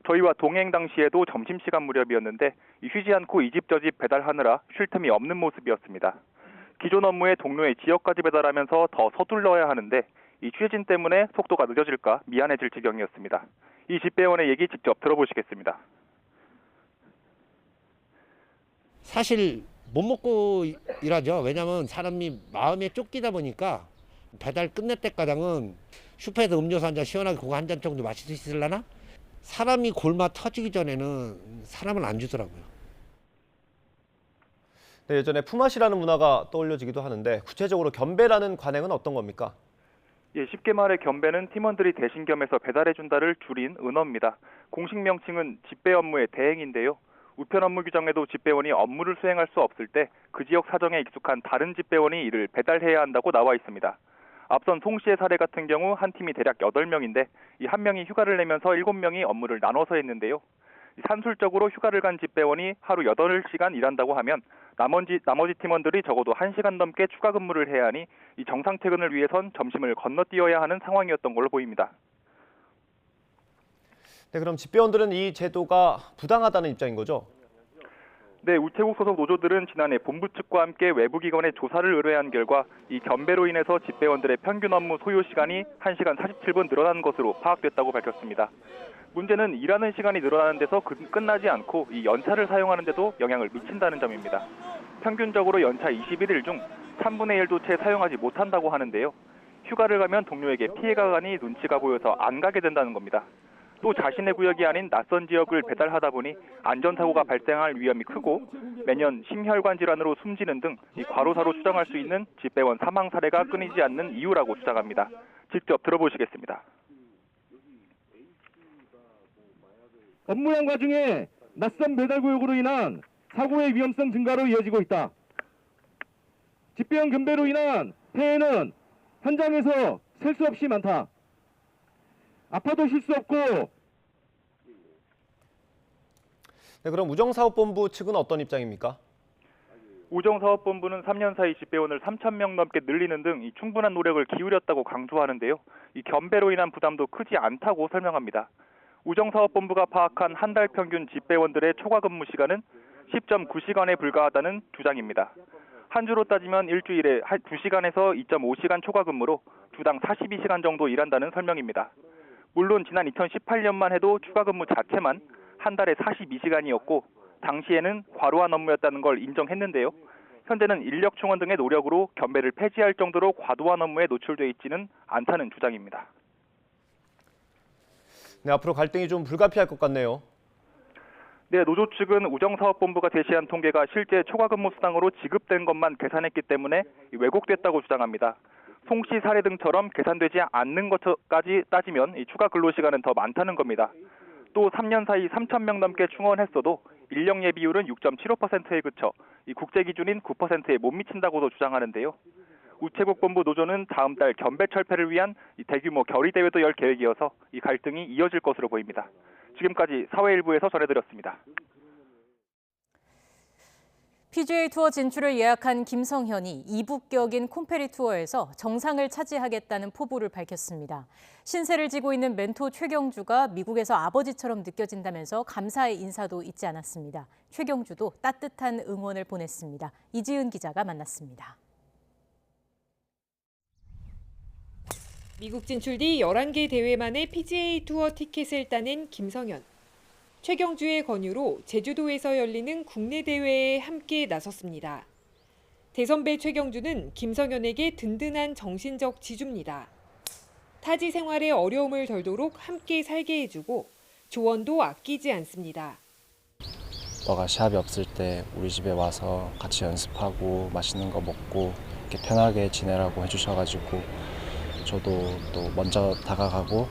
저희와 동행 당시에도 점심시간 무렵이었는데 쉬지 않고 이 집 저 집 배달하느라 쉴 틈이 없는 모습이었습니다. 기존 업무에 동료의 지역까지 배달하면서 더 서둘러야 하는데 이 취재진 때문에 속도가 늦어질까 미안해질 지경이었습니다. 이 집배원의 얘기 직접 들어보시겠습니다. 사실 못 먹고 일하죠. 왜냐하면 사람이 마음에 쫓기다 보니까 배달 끝낼 때까지는 슈퍼에서 음료수 한 잔 시원하게 그거 한 잔 정도 마실 수 있으려나? 사람이 골마 터지기 전에는 사람을 안 주더라고요. 네, 예전에 품앗이라는 문화가 떠올려지기도 하는데 구체적으로 겸배라는 관행은 어떤 겁니까? 예, 쉽게 말해 겸배는 팀원들이 대신 겸해서 배달해준다를 줄인 은어입니다. 공식 명칭은 집배 업무의 대행인데요. 우편 업무 규정에도 집배원이 업무를 수행할 수 없을 때 그 지역 사정에 익숙한 다른 집배원이 이를 배달해야 한다고 나와 있습니다. 앞선 송 씨의 사례 같은 경우 한 팀이 대략 8명인데 이 한 명이 휴가를 내면서 7명이 업무를 나눠서 했는데요. 산술적으로 휴가를 간 집배원이 하루 8시간 일한다고 하면 나머지 팀원들이 적어도 1시간 넘게 추가 근무를 해야 하니 이 정상 퇴근을 위해선 점심을 건너뛰어야 하는 상황이었던 걸로 보입니다. 네, 그럼 집배원들은 이 제도가 부당하다는 입장인 거죠? 네, 우체국 소속 노조들은 지난해 본부 측과 함께 외부기관에 조사를 의뢰한 결과 이 겸배로 인해서 집배원들의 평균 업무 소요 시간이 1시간 47분 늘어난 것으로 파악됐다고 밝혔습니다. 문제는 일하는 시간이 늘어나는 데서 끝나지 않고 이 연차를 사용하는 데도 영향을 미친다는 점입니다. 평균적으로 연차 21일 중 3분의 1도 채 사용하지 못한다고 하는데요. 휴가를 가면 동료에게 피해가 가니 눈치가 보여서 안 가게 된다는 겁니다. 또 자신의 구역이 아닌 낯선 지역을 배달하다 보니 안전사고가 발생할 위험이 크고 매년 심혈관 질환으로 숨지는 등 이 과로사로 추정할 수 있는 집배원 사망 사례가 끊이지 않는 이유라고 주장합니다. 직접 들어보시겠습니다. 업무 양과 중에 낯선 배달 구역으로 인한 사고의 위험성 증가로 이어지고 있다. 집배원 겸배로 인한 폐해는 현장에서 셀 수 없이 많다. 아파도 쉴 수 없고. 네, 그럼 우정사업본부 측은 어떤 입장입니까? 우정사업본부는 3년 사이 집배원을 3,000명 넘게 늘리는 등 이 충분한 노력을 기울였다고 강조하는데요. 이 겸배로 인한 부담도 크지 않다고 설명합니다. 우정사업본부가 파악한 한 달 평균 집배원들의 초과 근무 시간은 10.9시간에 불과하다는 주장입니다. 한 주로 따지면 일주일에 2시간에서 2.5시간 초과 근무로 주당 42시간 정도 일한다는 설명입니다. 물론 지난 2018년만 해도 추가 근무 자체만 한 달에 42시간이었고 당시에는 과로한 업무였다는 걸 인정했는데요. 현재는 인력 충원 등의 노력으로 겸배를 폐지할 정도로 과도한 업무에 노출돼 있지는 않다는 주장입니다. 네, 앞으로 갈등이 좀 불가피할 것 같네요. 네, 노조 측은 우정사업본부가 제시한 통계가 실제 초과근무 수당으로 지급된 것만 계산했기 때문에 왜곡됐다고 주장합니다. 송씨 사례 등처럼 계산되지 않는 것까지 따지면 이 추가 근로시간은 더 많다는 겁니다. 또 3년 사이 3,000명 넘게 충원했어도 인력 예비율은 6.75%에 그쳐 이 국제 기준인 9%에 못 미친다고도 주장하는데요. 우체국 본부 노조는 다음 달 겸배 철폐를 위한 이 대규모 결의대회도 열 계획이어서 이 갈등이 이어질 것으로 보입니다. 지금까지 사회일부에서 전해드렸습니다. PGA 투어 진출을 예약한 김성현이 이북 격인 콤페리 투어에서 정상을 차지하겠다는 포부를 밝혔습니다. 신세를 지고 있는 멘토 최경주가 미국에서 아버지처럼 느껴진다면서 감사의 인사도 잊지 않았습니다. 최경주도 따뜻한 응원을 보냈습니다. 이지은 기자가 만났습니다. 미국 진출 뒤 11개 대회 만에 PGA 투어 티켓을 따낸 김성현. 최경주의 권유로 제주도에서 열리는 국내 대회에 함께 나섰습니다. 대선배 최경주는 김성현에게 든든한 정신적 지주입니다. 타지 생활의 어려움을 덜도록 함께 살게 해주고 조언도 아끼지 않습니다. 너가 시합이 없을 때 우리 집에 와서 같이 연습하고 맛있는 거 먹고 이렇게 편하게 지내라고 해주셔가지고 저도 또 먼저 다가가고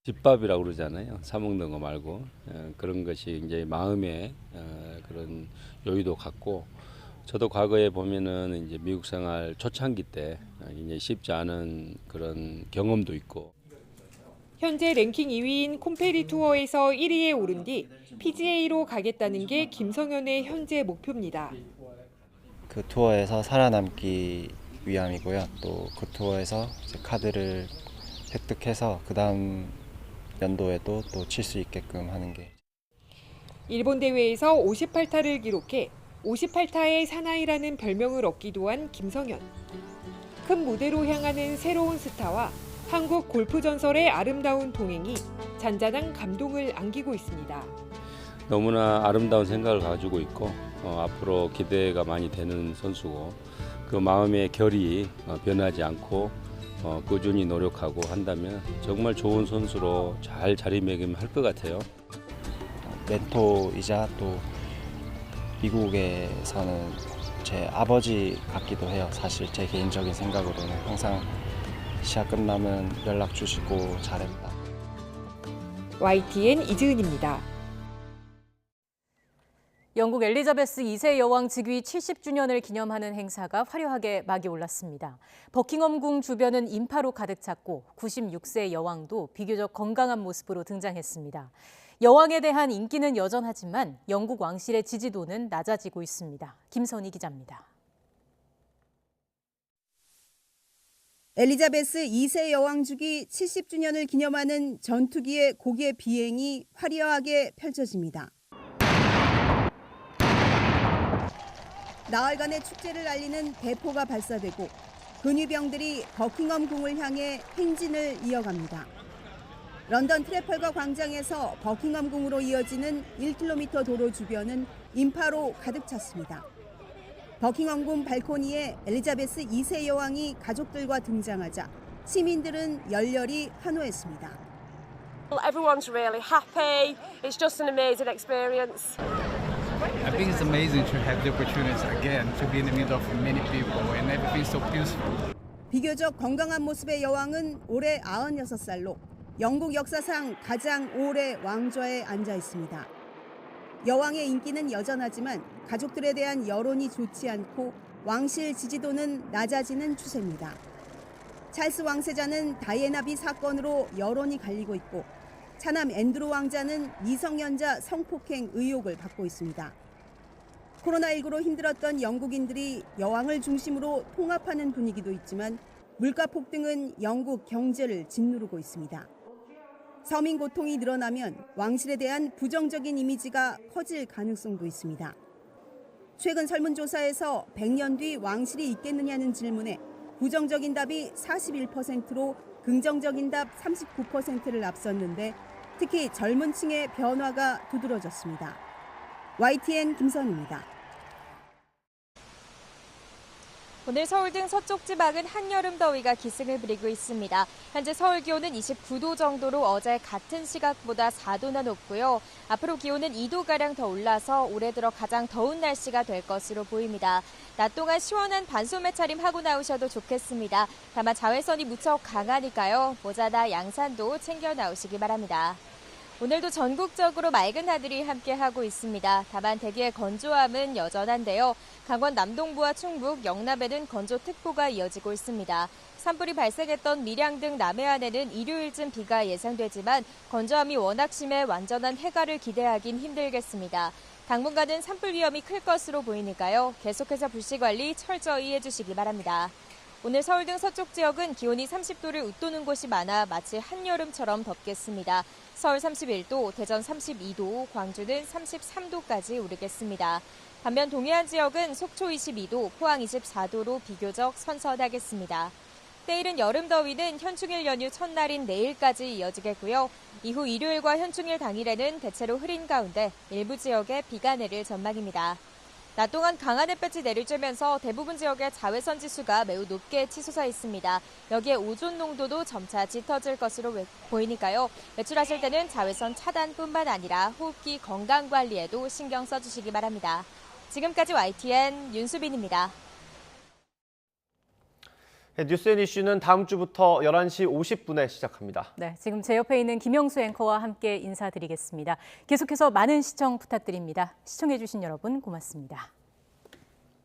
집밥이라고 그러잖아요. 사 먹는 거 말고 그런 것이 이제 마음에 그런 여유도 갖고 저도 과거에 보면은 이제 미국 생활 초창기 때 이제 쉽지 않은 그런 경험도 있고. 현재 랭킹 2위인 콤페리 투어에서 1위에 오른 뒤 PGA로 가겠다는 게 김성현의 현재 목표입니다. 그 투어에서 살아남기 위함이고요. 또 그 투어에서 이제 카드를 획득해서 그 다음 연도에도 또 칠 수 있게끔 하는 게. 일본 대회에서 58타를 기록해 58타의 사나이라는 별명을 얻기도 한 김성현. 큰 무대로 향하는 새로운 스타와 한국 골프 전설의 아름다운 동행이 잔잔한 감동을 안기고 있습니다. 너무나 아름다운 생각을 가지고 있고 앞으로 기대가 많이 되는 선수고 그 마음의 결이 변하지 않고 꾸준히 노력하고 한다면 정말 좋은 선수로 잘 자리매김할 것 같아요. 멘토이자 또 미국에서는 제 아버지 같기도 해요. 사실 제 개인적인 생각으로는 항상 시합 끝나면 연락 주시고 잘했다. YTN 이지은입니다. 영국 엘리자베스 2세 여왕 즉위 70주년을 기념하는 행사가 화려하게 막이 올랐습니다. 버킹엄궁 주변은 인파로 가득 찼고 96세 여왕도 비교적 건강한 모습으로 등장했습니다. 여왕에 대한 인기는 여전하지만 영국 왕실의 지지도는 낮아지고 있습니다. 김선희 기자입니다. 엘리자베스 2세 여왕 즉위 70주년을 기념하는 전투기의 고개 비행이 화려하게 펼쳐집니다. 나흘간의 축제를 알리는 대포가 발사되고 근위병들이 버킹엄 궁을 향해 행진을 이어갑니다. 런던 트래펄가 광장에서 버킹엄 궁으로 이어지는 1km 도로 주변은 인파로 가득 찼습니다. 버킹엄 궁 발코니에 엘리자베스 2세 여왕이 가족들과 등장하자 시민들은 열렬히 환호했습니다. Everyone's really happy. It's just an amazing experience. I think it's amazing to have the opportunity again to be in the middle of many people and everything's so peaceful. 비교적 건강한 모습의 여왕은 올해 96살로 영국 역사상 가장 오래 왕좌에 앉아 있습니다. 여왕의 인기는 여전하지만 가족들에 대한 여론이 좋지 않고 왕실 지지도는 낮아지는 추세입니다. 찰스 왕세자는 다이애나비 사건으로 여론이 갈리고 있고 차남 앤드루 왕자는 미성년자 성폭행 의혹을 받고 있습니다. 코로나19로 힘들었던 영국인들이 여왕을 중심으로 통합하는 분위기도 있지만 물가 폭등은 영국 경제를 짓누르고 있습니다. 서민 고통이 늘어나면 왕실에 대한 부정적인 이미지가 커질 가능성도 있습니다. 최근 설문조사에서 100년 뒤 왕실이 있겠느냐는 질문에 부정적인 답이 41%로 긍정적인 답 39%를 앞섰는데 특히 젊은 층의 변화가 두드러졌습니다. YTN 김선입니다. 오늘 서울 등 서쪽 지방은 한여름 더위가 기승을 부리고 있습니다. 현재 서울 기온은 29도 정도로 어제 같은 시각보다 4도나 높고요. 앞으로 기온은 2도가량 더 올라서 올해 들어 가장 더운 날씨가 될 것으로 보입니다. 낮 동안 시원한 반소매 차림하고 나오셔도 좋겠습니다. 다만 자외선이 무척 강하니까요. 모자나 양산도 챙겨 나오시기 바랍니다. 오늘도 전국적으로 맑은 하늘이 함께하고 있습니다. 다만 대기의 건조함은 여전한데요. 강원 남동부와 충북, 영남에는 건조특보가 이어지고 있습니다. 산불이 발생했던 밀양 등 남해안에는 일요일쯤 비가 예상되지만 건조함이 워낙 심해 완전한 해갈을 기대하긴 힘들겠습니다. 당분간은 산불 위험이 클 것으로 보이니까요. 계속해서 불씨 관리 철저히 해주시기 바랍니다. 오늘 서울 등 서쪽 지역은 기온이 30도를 웃도는 곳이 많아 마치 한여름처럼 덥겠습니다. 서울 31도, 대전 32도, 광주는 33도까지 오르겠습니다. 반면 동해안 지역은 속초 22도, 포항 24도로 비교적 선선하겠습니다. 때이른 여름 더위는 현충일 연휴 첫날인 내일까지 이어지겠고요. 이후 일요일과 현충일 당일에는 대체로 흐린 가운데 일부 지역에 비가 내릴 전망입니다. 낮 동안 강한 햇볕이 내리쬐면서 대부분 지역의 자외선 지수가 매우 높게 치솟아 있습니다. 여기에 오존 농도도 점차 짙어질 것으로 보이니까요. 외출하실 때는 자외선 차단뿐만 아니라 호흡기 건강 관리에도 신경 써주시기 바랍니다. 지금까지 YTN 윤수빈입니다. 뉴스앤 이슈는 다음 주부터 11시 50분에 시작합니다. 네, 지금 제 옆에 있는 김영수 앵커와 함께 인사드리겠습니다. 계속해서 많은 시청 부탁드립니다. 시청해주신 여러분 고맙습니다.